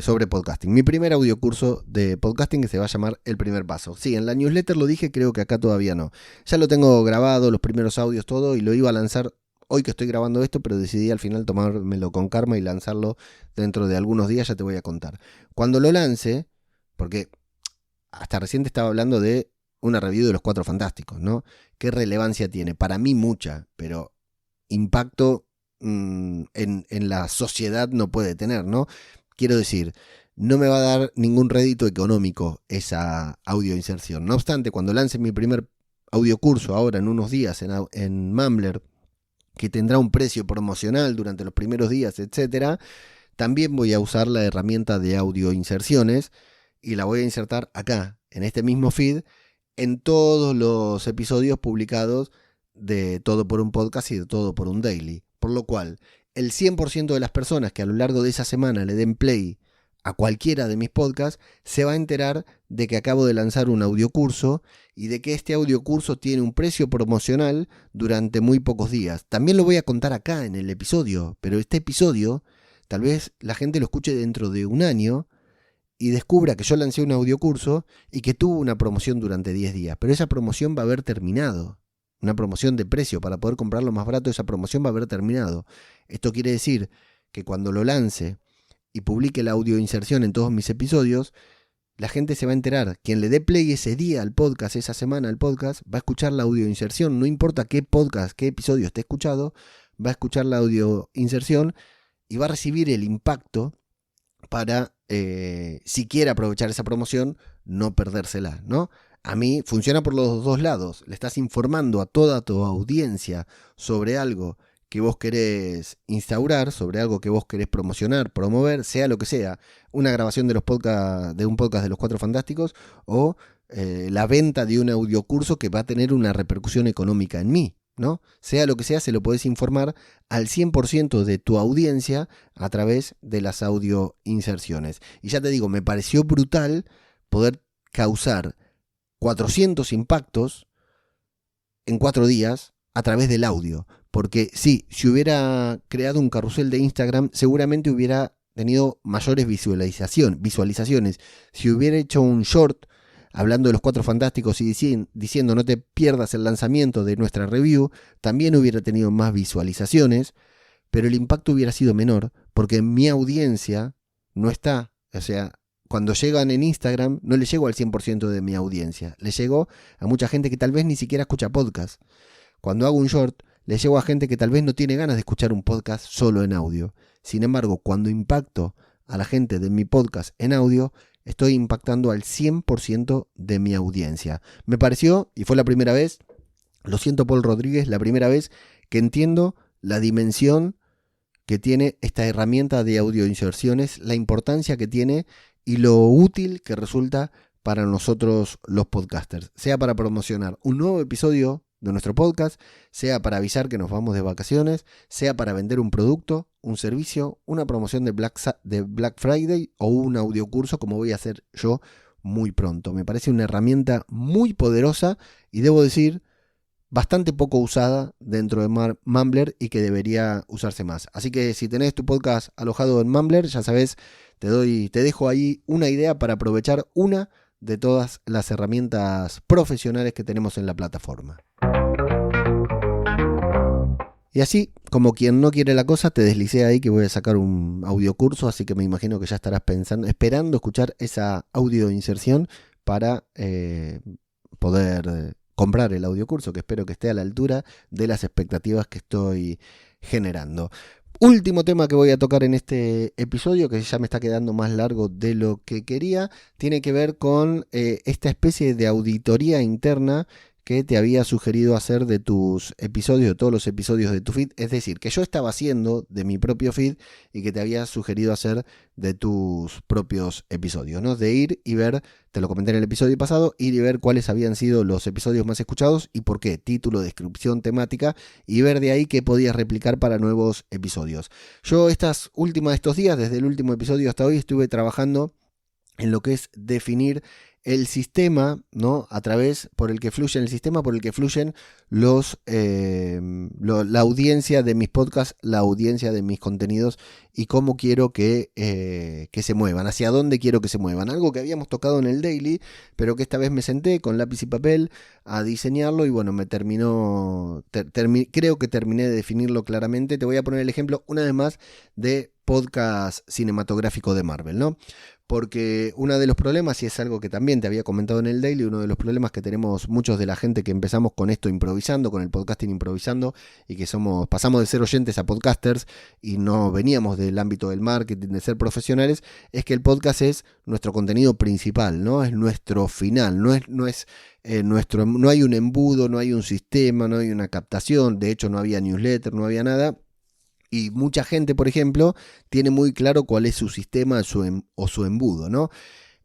sobre podcasting. Mi primer audiocurso de podcasting, que se va a llamar El Primer Paso. Sí, en la newsletter lo dije, creo que acá todavía no. Ya lo tengo grabado, los primeros audios, todo, y lo iba a lanzar hoy que estoy grabando esto, pero decidí al final tomármelo con calma y lanzarlo dentro de algunos días, ya te voy a contar. Cuando lo lance, porque hasta recién te estaba hablando de una review de Los Cuatro Fantásticos, ¿no? ¿Qué relevancia tiene? Para mí mucha, pero impacto en la sociedad no puede tener, ¿no? Quiero decir, no me va a dar ningún rédito económico esa audioinserción. No obstante, cuando lance mi primer audiocurso ahora en unos días en Mumbler, que tendrá un precio promocional durante los primeros días, etcétera, también voy a usar la herramienta de audioinserciones y la voy a insertar acá, en este mismo feed, en todos los episodios publicados de Todo por un Podcast y de Todo por un Daily. Por lo cual, el 100% de las personas que a lo largo de esa semana le den play a cualquiera de mis podcasts se va a enterar de que acabo de lanzar un audiocurso y de que este audiocurso tiene un precio promocional durante muy pocos días. También lo voy a contar acá en el episodio, pero este episodio tal vez la gente lo escuche dentro de un año y descubra que yo lancé un audiocurso y que tuvo una promoción durante 10 días, pero esa promoción va a haber terminado. Una promoción de precio para poder comprarlo más barato, esa promoción va a haber terminado. Esto quiere decir que cuando lo lance y publique la audioinserción en todos mis episodios, la gente se va a enterar. Quien le dé play ese día al podcast, esa semana al podcast, va a escuchar la audioinserción. No importa qué podcast, qué episodio esté escuchado, va a escuchar la audioinserción y va a recibir el impacto para, si quiere aprovechar esa promoción, no perdérsela, ¿no? A mí funciona por los dos lados. Le estás informando a toda tu audiencia sobre algo que vos querés instaurar, sobre algo que vos querés promocionar, promover, sea lo que sea, una grabación de un podcast de los Cuatro Fantásticos o la venta de un audiocurso que va a tener una repercusión económica en mí, ¿no? Sea lo que sea, se lo podés informar al 100% de tu audiencia a través de las audioinserciones. Y ya te digo, me pareció brutal poder causar 400 impactos en 4 días a través del audio. Porque sí, si hubiera creado un carrusel de Instagram, seguramente hubiera tenido mayores visualizaciones. Si hubiera hecho un short hablando de los Cuatro Fantásticos y diciendo no te pierdas el lanzamiento de nuestra review, también hubiera tenido más visualizaciones, pero el impacto hubiera sido menor, porque mi audiencia no está, o sea, cuando llegan en Instagram no le llego al 100% de mi audiencia, le llego a mucha gente que tal vez ni siquiera escucha podcast. Cuando hago un short, le llego a gente que tal vez no tiene ganas de escuchar un podcast solo en audio. Sin embargo, cuando impacto a la gente de mi podcast en audio, estoy impactando al 100% de mi audiencia. Me pareció, y fue la primera vez, lo siento Paul Rodríguez, la primera vez que entiendo la dimensión que tiene esta herramienta de audioinserciones, la importancia que tiene y lo útil que resulta para nosotros los podcasters, sea para promocionar un nuevo episodio de nuestro podcast, sea para avisar que nos vamos de vacaciones, sea para vender un producto, un servicio, una promoción de Black Friday o un audiocurso como voy a hacer yo muy pronto. Me parece una herramienta muy poderosa y debo decir bastante poco usada dentro de Mumbler y que debería usarse más. Así que si tenés tu podcast alojado en Mumbler, ya sabes, te dejo ahí una idea para aprovechar una de todas las herramientas profesionales que tenemos en la plataforma. Y así, como quien no quiere la cosa, te deslicé ahí que voy a sacar un audiocurso, así que me imagino que ya estarás esperando escuchar esa audioinserción para poder comprar el audiocurso, que espero que esté a la altura de las expectativas que estoy generando. Último tema que voy a tocar en este episodio, que ya me está quedando más largo de lo que quería, tiene que ver con esta especie de auditoría interna que te había sugerido hacer de tus episodios, de todos los episodios de tu feed. Es decir, que yo estaba haciendo de mi propio feed y que te había sugerido hacer de tus propios episodios, ¿no? De ir y ver, te lo comenté en el episodio pasado, ir y ver cuáles habían sido los episodios más escuchados y por qué, título, descripción, temática, y ver de ahí qué podías replicar para nuevos episodios. Yo estos días, desde el último episodio hasta hoy, estuve trabajando en lo que es definir el sistema, ¿no? Por el que fluyen la audiencia de mis podcasts, la audiencia de mis contenidos y cómo quiero que se muevan, hacia dónde quiero que se muevan. Algo que habíamos tocado en el daily, pero que esta vez me senté con lápiz y papel a diseñarlo y bueno, creo que terminé de definirlo claramente. Te voy a poner el ejemplo una vez más de podcast cinematográfico de Marvel, ¿no? Porque uno de los problemas, y es algo que también te había comentado en el daily, uno de los problemas que tenemos muchos de la gente que empezamos con esto improvisando, con el podcasting improvisando, y que pasamos de ser oyentes a podcasters y no veníamos del ámbito del marketing, de ser profesionales, es que el podcast es nuestro contenido principal, ¿no? Es nuestro final, no hay un embudo, no hay un sistema, no hay una captación, de hecho no había newsletter, no había nada. Y mucha gente, por ejemplo, tiene muy claro cuál es su sistema o su embudo, ¿no?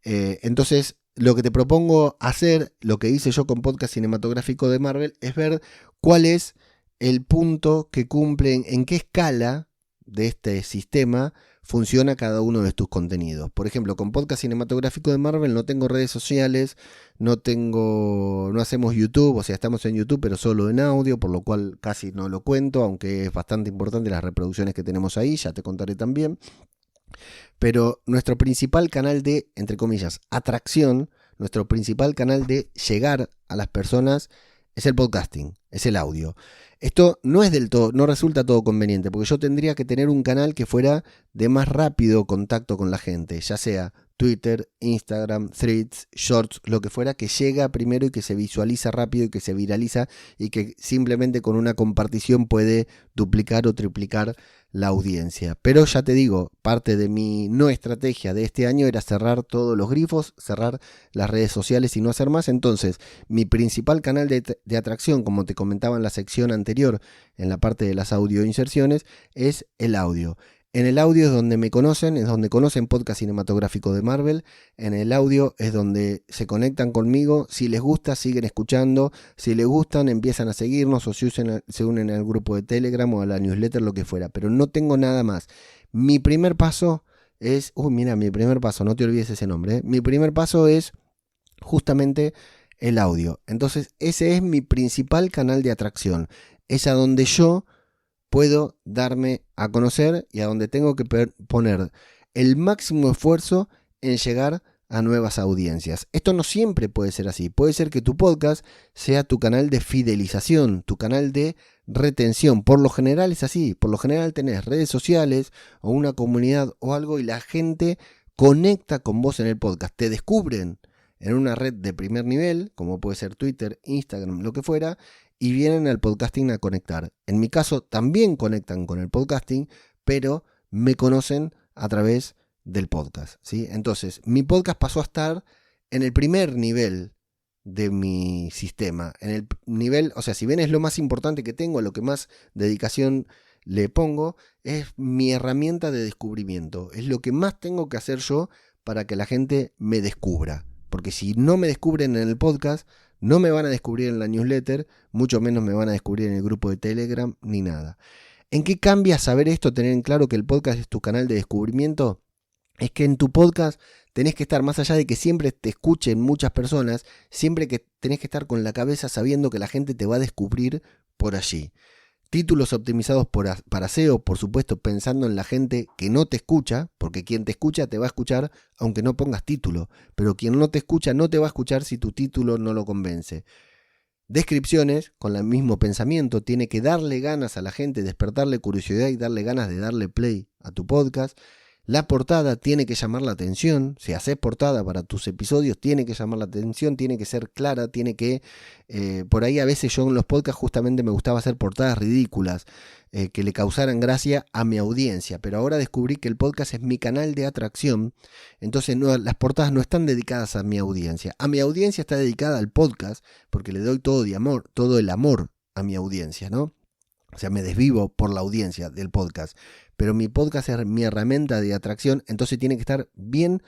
Entonces, lo que te propongo hacer, lo que hice yo con Podcast Cinematográfico de Marvel, es ver cuál es el punto que cumplen, en qué escala de este sistema funciona cada uno de tus contenidos. Por ejemplo, con Podcast Cinematográfico de Marvel no tengo redes sociales, no hacemos YouTube, o sea, estamos en YouTube pero solo en audio, por lo cual casi no lo cuento, aunque es bastante importante las reproducciones que tenemos ahí, ya te contaré también. Pero nuestro principal canal de, entre comillas, atracción, nuestro principal canal de llegar a las personas es el podcasting, es el audio. Esto no es del todo, no resulta todo conveniente, porque yo tendría que tener un canal que fuera de más rápido contacto con la gente, ya sea Twitter, Instagram, Threads, Shorts, lo que fuera, que llega primero y que se visualiza rápido y que se viraliza y que simplemente con una compartición puede duplicar o triplicar la audiencia. Pero ya te digo, parte de mi no estrategia de este año era cerrar todos los grifos, cerrar las redes sociales y no hacer más. Entonces, mi principal canal de atracción, como te comentaba en la sección anterior, en la parte de las audioinserciones, es el audio. En el audio es donde me conocen, es donde conocen Podcast Cinematográfico de Marvel. En el audio es donde se conectan conmigo. Si les gusta, siguen escuchando. Si les gustan, empiezan a seguirnos o se unen al grupo de Telegram o a la newsletter, lo que fuera. Pero no tengo nada más. Mi primer paso es... mi primer paso, no te olvides ese nombre. Mi primer paso es justamente el audio. Entonces, ese es mi principal canal de atracción. Es a donde yo puedo darme a conocer y a donde tengo que poner el máximo esfuerzo en llegar a nuevas audiencias. Esto no siempre puede ser así. Puede ser que tu podcast sea tu canal de fidelización, tu canal de retención. Por lo general es así. Por lo general tenés redes sociales o una comunidad o algo y la gente conecta con vos en el podcast. Te descubren en una red de primer nivel, como puede ser Twitter, Instagram, lo que fuera, y vienen al podcasting a conectar. En mi caso también conectan con el podcasting, pero me conocen a través del podcast, ¿sí? Entonces, mi podcast pasó a estar en el primer nivel de mi sistema. En el nivel, o sea, si bien es lo más importante que tengo, lo que más dedicación le pongo, es mi herramienta de descubrimiento. Es lo que más tengo que hacer yo para que la gente me descubra. Porque si no me descubren en el podcast, no me van a descubrir en la newsletter, mucho menos me van a descubrir en el grupo de Telegram, ni nada. ¿En qué cambia saber esto, tener en claro que el podcast es tu canal de descubrimiento? Es que en tu podcast tenés que estar, más allá de que siempre te escuchen muchas personas, siempre que tenés que estar con la cabeza sabiendo que la gente te va a descubrir por allí. Títulos optimizados para SEO, por supuesto, pensando en la gente que no te escucha, porque quien te escucha te va a escuchar aunque no pongas título, pero quien no te escucha no te va a escuchar si tu título no lo convence. Descripciones, con el mismo pensamiento, tiene que darle ganas a la gente, despertarle curiosidad y darle ganas de darle play a tu podcast. La portada tiene que llamar la atención. Si haces portada para tus episodios, tiene que llamar la atención, tiene que ser clara, tiene que... por ahí a veces yo en los podcasts justamente me gustaba hacer portadas ridículas, que le causaran gracia a mi audiencia. Pero ahora descubrí que el podcast es mi canal de atracción. Entonces las portadas no están dedicadas a mi audiencia. A mi audiencia está dedicada al podcast, porque le doy todo el amor a mi audiencia, ¿no? O sea, me desvivo por la audiencia del podcast. Pero mi podcast es mi herramienta de atracción, entonces tiene que estar bien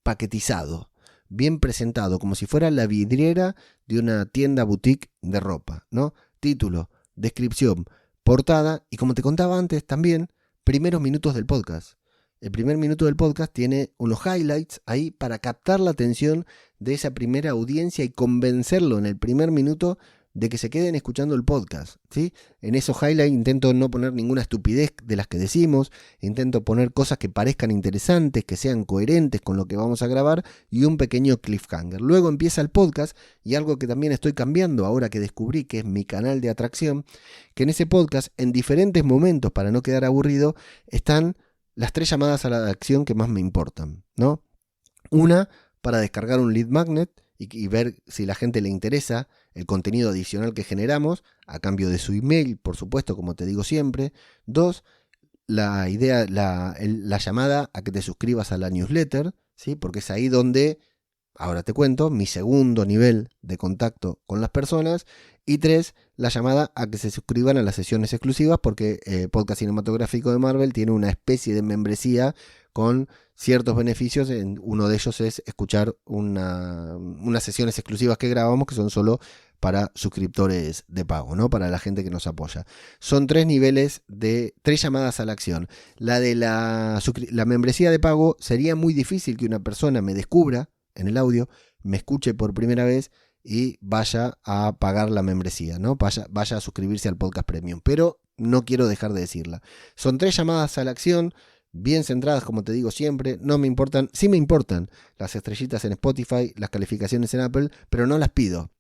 paquetizado, bien presentado, como si fuera la vidriera de una tienda boutique de ropa, ¿no? Título, descripción, portada y, como te contaba antes también, primeros minutos del podcast. El primer minuto del podcast tiene unos highlights ahí para captar la atención de esa primera audiencia y convencerlo en el primer minuto de que se queden escuchando el podcast, ¿sí? En esos highlights intento no poner ninguna estupidez de las que decimos, intento poner cosas que parezcan interesantes, que sean coherentes con lo que vamos a grabar y un pequeño cliffhanger. Luego empieza el podcast y algo que también estoy cambiando ahora que descubrí que es mi canal de atracción, que en ese podcast, en diferentes momentos, para no quedar aburrido, están las 3 llamadas a la acción que más me importan, ¿no? Una, para descargar un lead magnet y ver si la gente le interesa el contenido adicional que generamos, a cambio de su email, por supuesto, como te digo siempre. 2, la llamada a que te suscribas a la newsletter, ¿sí? Porque es ahí donde, ahora te cuento, mi segundo nivel de contacto con las personas. Y 3, la llamada a que se suscriban a las sesiones exclusivas, porque Podcast Cinematográfico de Marvel tiene una especie de membresía con ciertos beneficios. Uno de ellos es escuchar unas sesiones exclusivas que grabamos, que son solo para suscriptores de pago, ¿no? Para la gente que nos apoya. Son 3 niveles de 3 llamadas a la acción. La de la membresía de pago, sería muy difícil que una persona me descubra en el audio, me escuche por primera vez y vaya a pagar la membresía, ¿no? Vaya a suscribirse al podcast premium. Pero no quiero dejar de decirla. Son 3 llamadas a la acción bien centradas, como te digo siempre. No me importan, sí me importan las estrellitas en Spotify, las calificaciones en Apple, pero no las pido.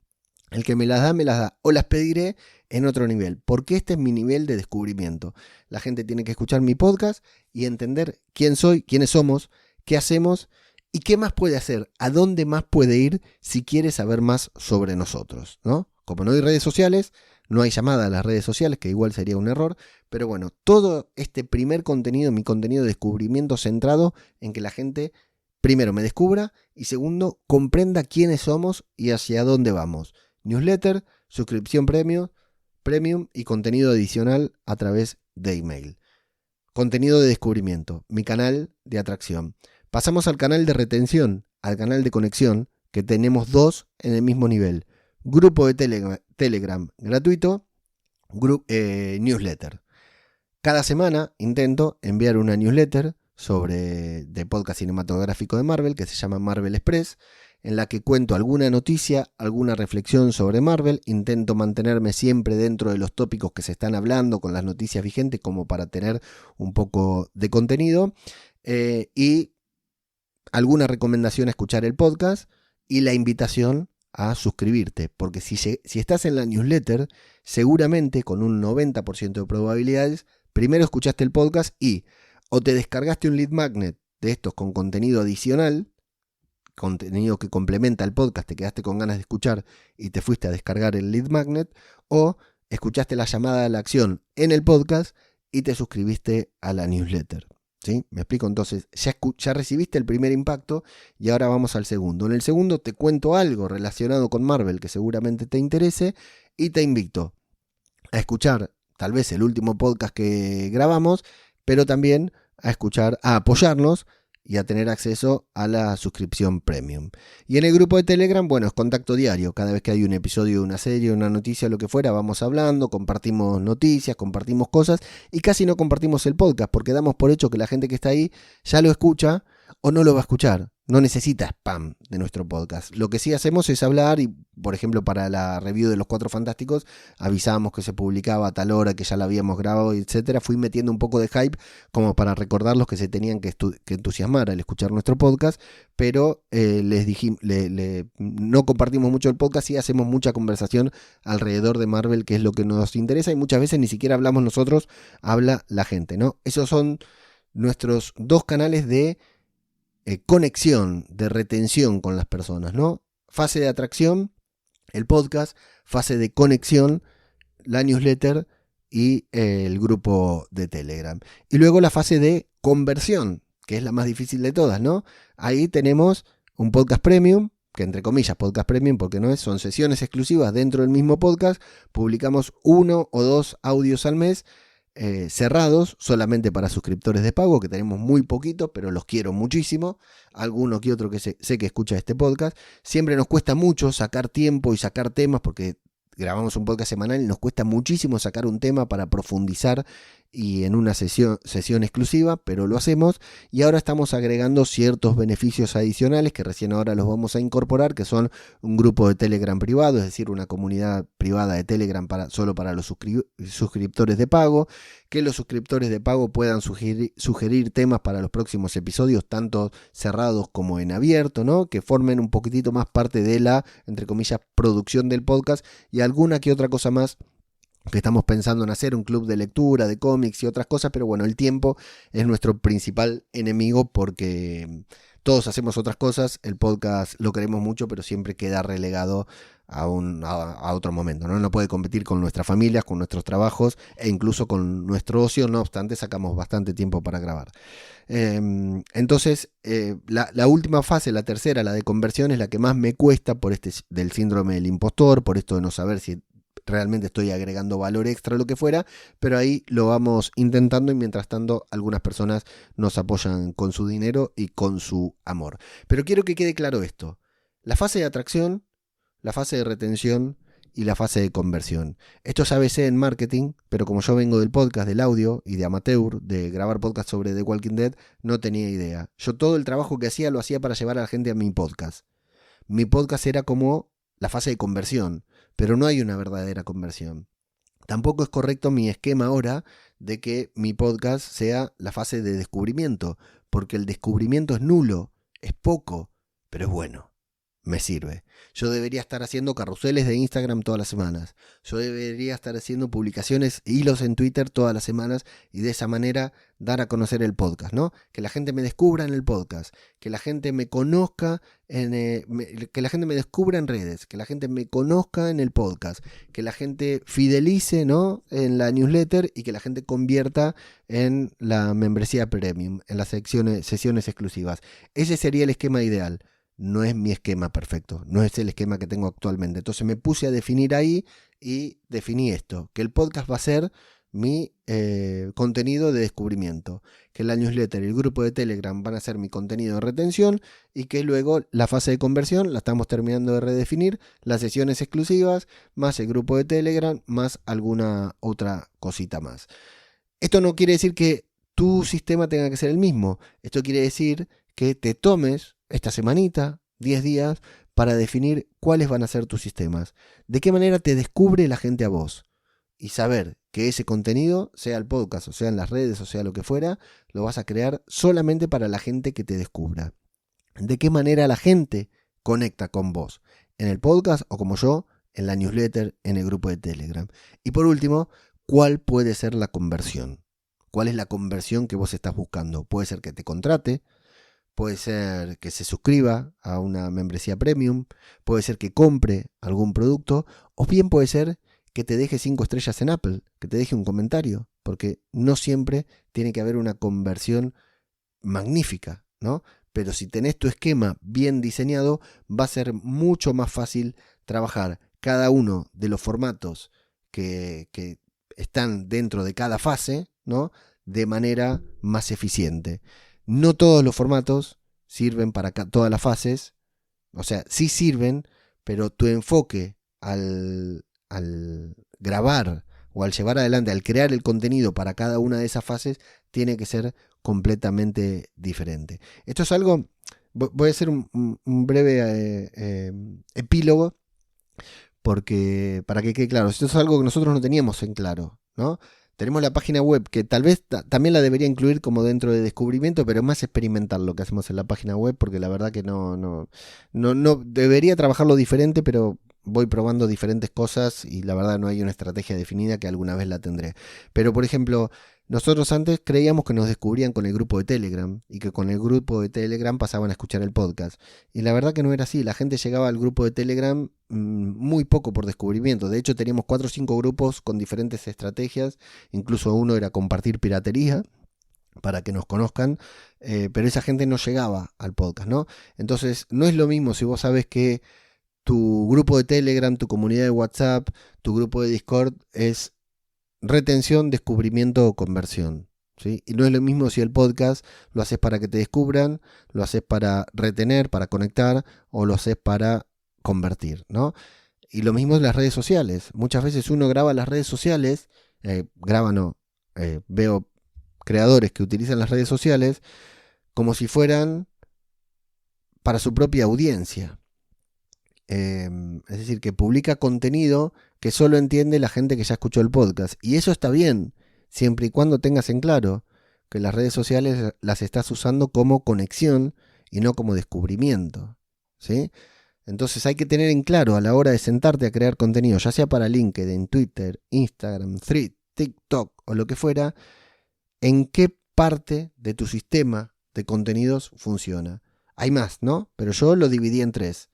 El que me las da, me las da. O las pediré en otro nivel. Porque este es mi nivel de descubrimiento. La gente tiene que escuchar mi podcast y entender quién soy, quiénes somos, qué hacemos y qué más puede hacer. A dónde más puede ir si quiere saber más sobre nosotros, ¿no? Como no hay redes sociales, no hay llamada a las redes sociales, que igual sería un error. Pero bueno, todo este primer contenido, mi contenido de descubrimiento centrado en que la gente, primero, me descubra y segundo, comprenda quiénes somos y hacia dónde vamos. Newsletter, suscripción premium y contenido adicional a través de email. Contenido de descubrimiento, mi canal de atracción. Pasamos al canal de retención, al canal de conexión, que tenemos dos en el mismo nivel. Grupo de Telegram gratuito, newsletter. Cada semana intento enviar una newsletter de podcast cinematográfico de Marvel, que se llama Marvel Express, en la que cuento alguna noticia, alguna reflexión sobre Marvel. Intento mantenerme siempre dentro de los tópicos que se están hablando con las noticias vigentes, como para tener un poco de contenido, y alguna recomendación a escuchar el podcast y la invitación a suscribirte, porque si estás en la newsletter, seguramente con un 90% de probabilidades, primero escuchaste el podcast y o te descargaste un lead magnet de estos con contenido adicional, contenido que complementa el podcast, te quedaste con ganas de escuchar y te fuiste a descargar el lead magnet, o escuchaste la llamada a la acción en el podcast y te suscribiste a la newsletter. ¿Sí? ¿Me explico? Entonces, ya recibiste el primer impacto y ahora vamos al segundo. En el segundo te cuento algo relacionado con Marvel que seguramente te interese y te invito a escuchar tal vez el último podcast que grabamos, pero también a apoyarnos y a tener acceso a la suscripción premium. Y en el grupo de Telegram, bueno, es contacto diario. Cada vez que hay un episodio de una serie, una noticia, lo que fuera, vamos hablando, compartimos noticias, compartimos cosas y casi no compartimos el podcast porque damos por hecho que la gente que está ahí ya lo escucha o no lo va a escuchar. No necesita spam de nuestro podcast. Lo que sí hacemos es hablar y, por ejemplo, para la review de Los Cuatro Fantásticos, avisábamos que se publicaba a tal hora, que ya la habíamos grabado, etcétera. Fui metiendo un poco de hype como para recordarlos que se tenían que entusiasmar al escuchar nuestro podcast, pero les dijimos, no compartimos mucho el podcast y hacemos mucha conversación alrededor de Marvel, que es lo que nos interesa, y muchas veces ni siquiera hablamos nosotros, habla la gente, ¿no? Esos son nuestros dos canales de conexión, de retención con las personas, ¿no? Fase de atracción, el podcast; fase de conexión, la newsletter y el grupo de Telegram. Y luego la fase de conversión, que es la más difícil de todas, ¿no? Ahí tenemos un podcast premium, que entre comillas podcast premium, porque no es, son sesiones exclusivas dentro del mismo podcast. Publicamos 1 o 2 audios al mes, cerrados solamente para suscriptores de pago, que tenemos muy poquito, pero los quiero muchísimo. Alguno que otro que sé que escucha este podcast. Siempre nos cuesta mucho sacar tiempo y sacar temas, porque grabamos un podcast semanal y nos cuesta muchísimo sacar un tema para profundizar y en una sesión exclusiva, pero lo hacemos. Y ahora estamos agregando ciertos beneficios adicionales que recién ahora los vamos a incorporar, que son un grupo de Telegram privado, es decir, una comunidad privada de Telegram solo para los suscriptores de pago, que los suscriptores de pago puedan sugerir temas para los próximos episodios, tanto cerrados como en abierto, ¿no? Que formen un poquitito más parte de la, entre comillas, producción del podcast, y alguna que otra cosa más que estamos pensando en hacer, un club de lectura, de cómics y otras cosas, pero bueno, el tiempo es nuestro principal enemigo porque todos hacemos otras cosas. El podcast lo queremos mucho, pero siempre queda relegado a otro momento, ¿no? No puede competir con nuestras familias, con nuestros trabajos e incluso con nuestro ocio. No obstante, sacamos bastante tiempo para grabar. Entonces, la última fase, la tercera, la de conversión, es la que más me cuesta por del síndrome del impostor, por esto de no saber si realmente estoy agregando valor extra o lo que fuera, pero ahí lo vamos intentando y mientras tanto algunas personas nos apoyan con su dinero y con su amor. Pero quiero que quede claro esto: la fase de atracción, la fase de retención y la fase de conversión. Esto es ABC en marketing, pero como yo vengo del podcast, del audio y de amateur, de grabar podcast sobre The Walking Dead, no tenía idea. Yo todo el trabajo que hacía lo hacía para llevar a la gente a mi podcast. Mi podcast era como la fase de conversión, pero no hay una verdadera conversión. Tampoco es correcto mi esquema ahora de que mi podcast sea la fase de descubrimiento, porque el descubrimiento es nulo, es poco, pero es bueno. Me sirve. Yo debería estar haciendo carruseles de Instagram todas las semanas. Yo debería estar haciendo publicaciones, hilos en Twitter todas las semanas y de esa manera dar a conocer el podcast, ¿no? Que la gente me descubra en el podcast, que la gente me conozca, que la gente me descubra en redes, que la gente me conozca en el podcast, que la gente fidelice, ¿no?, en la newsletter y que la gente convierta en la membresía premium, en las sesiones exclusivas. Ese sería el esquema ideal. No es mi esquema perfecto, no es el esquema que tengo actualmente. Entonces me puse a definir ahí y definí esto, que el podcast va a ser mi contenido de descubrimiento, que la newsletter y el grupo de Telegram van a ser mi contenido de retención y que luego la fase de conversión la estamos terminando de redefinir, las sesiones exclusivas, más el grupo de Telegram, más alguna otra cosita más. Esto no quiere decir que tu sistema tenga que ser el mismo, esto quiere decir que te tomes esta semanita, 10 días, para definir cuáles van a ser tus sistemas. De qué manera te descubre la gente a vos. Y saber que ese contenido, sea el podcast, o sea en las redes, o sea lo que fuera, lo vas a crear solamente para la gente que te descubra. De qué manera la gente conecta con vos. En el podcast o como yo, en la newsletter, en el grupo de Telegram. Y por último, ¿cuál puede ser la conversión? ¿Cuál es la conversión que vos estás buscando? Puede ser que te contrate. Puede ser que se suscriba a una membresía premium, puede ser que compre algún producto, o bien puede ser que te deje 5 estrellas en Apple, que te deje un comentario, porque no siempre tiene que haber una conversión magnífica, ¿no? Pero si tenés tu esquema bien diseñado, va a ser mucho más fácil trabajar cada uno de los formatos que están dentro de cada fase, ¿no?, de manera más eficiente. No todos los formatos sirven para todas las fases, o sea, sí sirven, pero tu enfoque al grabar o al llevar adelante, al crear el contenido para cada una de esas fases, tiene que ser completamente diferente. Esto es algo, voy a hacer un breve epílogo, porque para que quede claro, esto es algo que nosotros no teníamos en claro, ¿no? Tenemos la página web que tal vez también la debería incluir como dentro de descubrimiento, pero más experimental lo que hacemos en la página web, porque la verdad que no debería trabajarlo diferente, pero voy probando diferentes cosas y la verdad no hay una estrategia definida, que alguna vez la tendré. Pero por ejemplo, nosotros antes creíamos que nos descubrían con el grupo de Telegram y que con el grupo de Telegram pasaban a escuchar el podcast. Y la verdad que no era así, la gente llegaba al grupo de Telegram muy poco por descubrimiento. De hecho teníamos 4 o 5 grupos con diferentes estrategias, incluso uno era compartir piratería para que nos conozcan, pero esa gente no llegaba al podcast, ¿no? Entonces no es lo mismo si vos sabes que tu grupo de Telegram, tu comunidad de WhatsApp, tu grupo de Discord es retención, descubrimiento o conversión, ¿sí? Y no es lo mismo si el podcast lo haces para que te descubran, lo haces para retener, para conectar, o lo haces para convertir, ¿no? Y lo mismo en las redes sociales. Muchas veces uno graba las redes sociales, veo creadores que utilizan las redes sociales como si fueran para su propia audiencia. Es decir, que publica contenido que solo entiende la gente que ya escuchó el podcast. Y eso está bien, siempre y cuando tengas en claro que las redes sociales las estás usando como conexión y no como descubrimiento, ¿sí? Entonces hay que tener en claro a la hora de sentarte a crear contenido, ya sea para LinkedIn, Twitter, Instagram, Thread, TikTok o lo que fuera, en qué parte de tu sistema de contenidos funciona. Hay más, ¿no? Pero yo lo dividí en 3.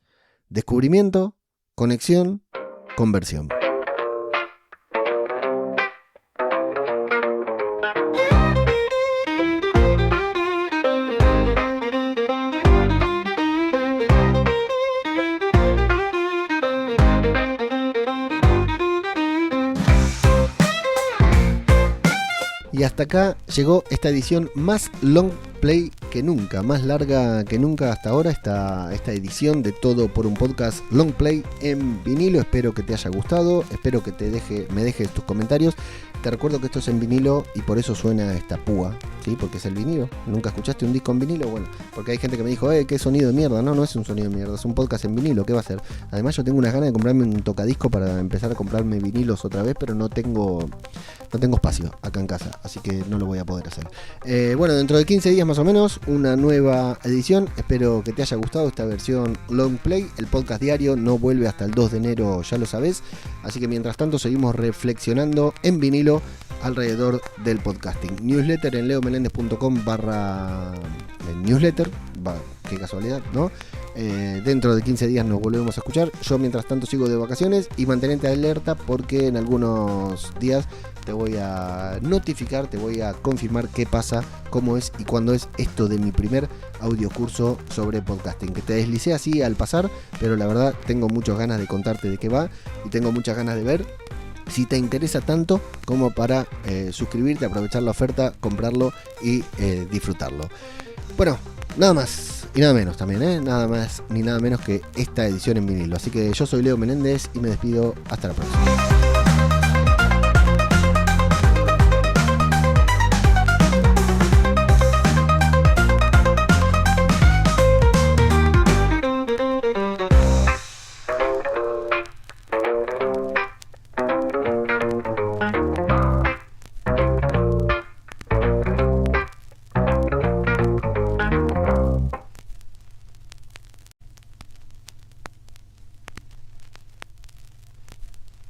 Descubrimiento, conexión, conversión. Y hasta acá llegó esta edición más long play que nunca, más larga que nunca hasta ahora, esta edición de Todo por un Podcast long play en vinilo. Espero que te haya gustado, espero que me dejes tus comentarios. te recuerdo que esto es en vinilo y por eso suena esta púa, ¿sí? Porque es el vinilo. ¿Nunca escuchaste un disco en vinilo? Bueno, porque hay gente que me dijo, qué sonido de mierda. No, no es un sonido de mierda, es un podcast en vinilo, ¿qué va a ser? Además yo tengo unas ganas de comprarme un tocadisco para empezar a comprarme vinilos otra vez, pero no tengo espacio acá en casa, así que no lo voy a poder hacer. Bueno, dentro de 15 días más o menos, una nueva edición. Espero que te haya gustado esta versión long play. El podcast diario no vuelve hasta el 2 de enero, ya lo sabés. Así que mientras tanto seguimos reflexionando en vinilo alrededor del podcasting. Newsletter en leomelendez.com/newsletter. Qué casualidad, ¿no? Dentro de 15 días nos volvemos a escuchar. Yo mientras tanto sigo de vacaciones y mantenete alerta porque en algunos días te voy a notificar, te voy a confirmar qué pasa, cómo es y cuándo es esto de mi primer audiocurso sobre podcasting, que te deslicé así al pasar, pero la verdad tengo muchas ganas de contarte de qué va y tengo muchas ganas de ver si te interesa tanto como para suscribirte, aprovechar la oferta, comprarlo y disfrutarlo. Bueno, nada más y nada menos también, nada más ni nada menos que esta edición en vinilo. Así que yo soy Leo Menéndez y me despido hasta la próxima.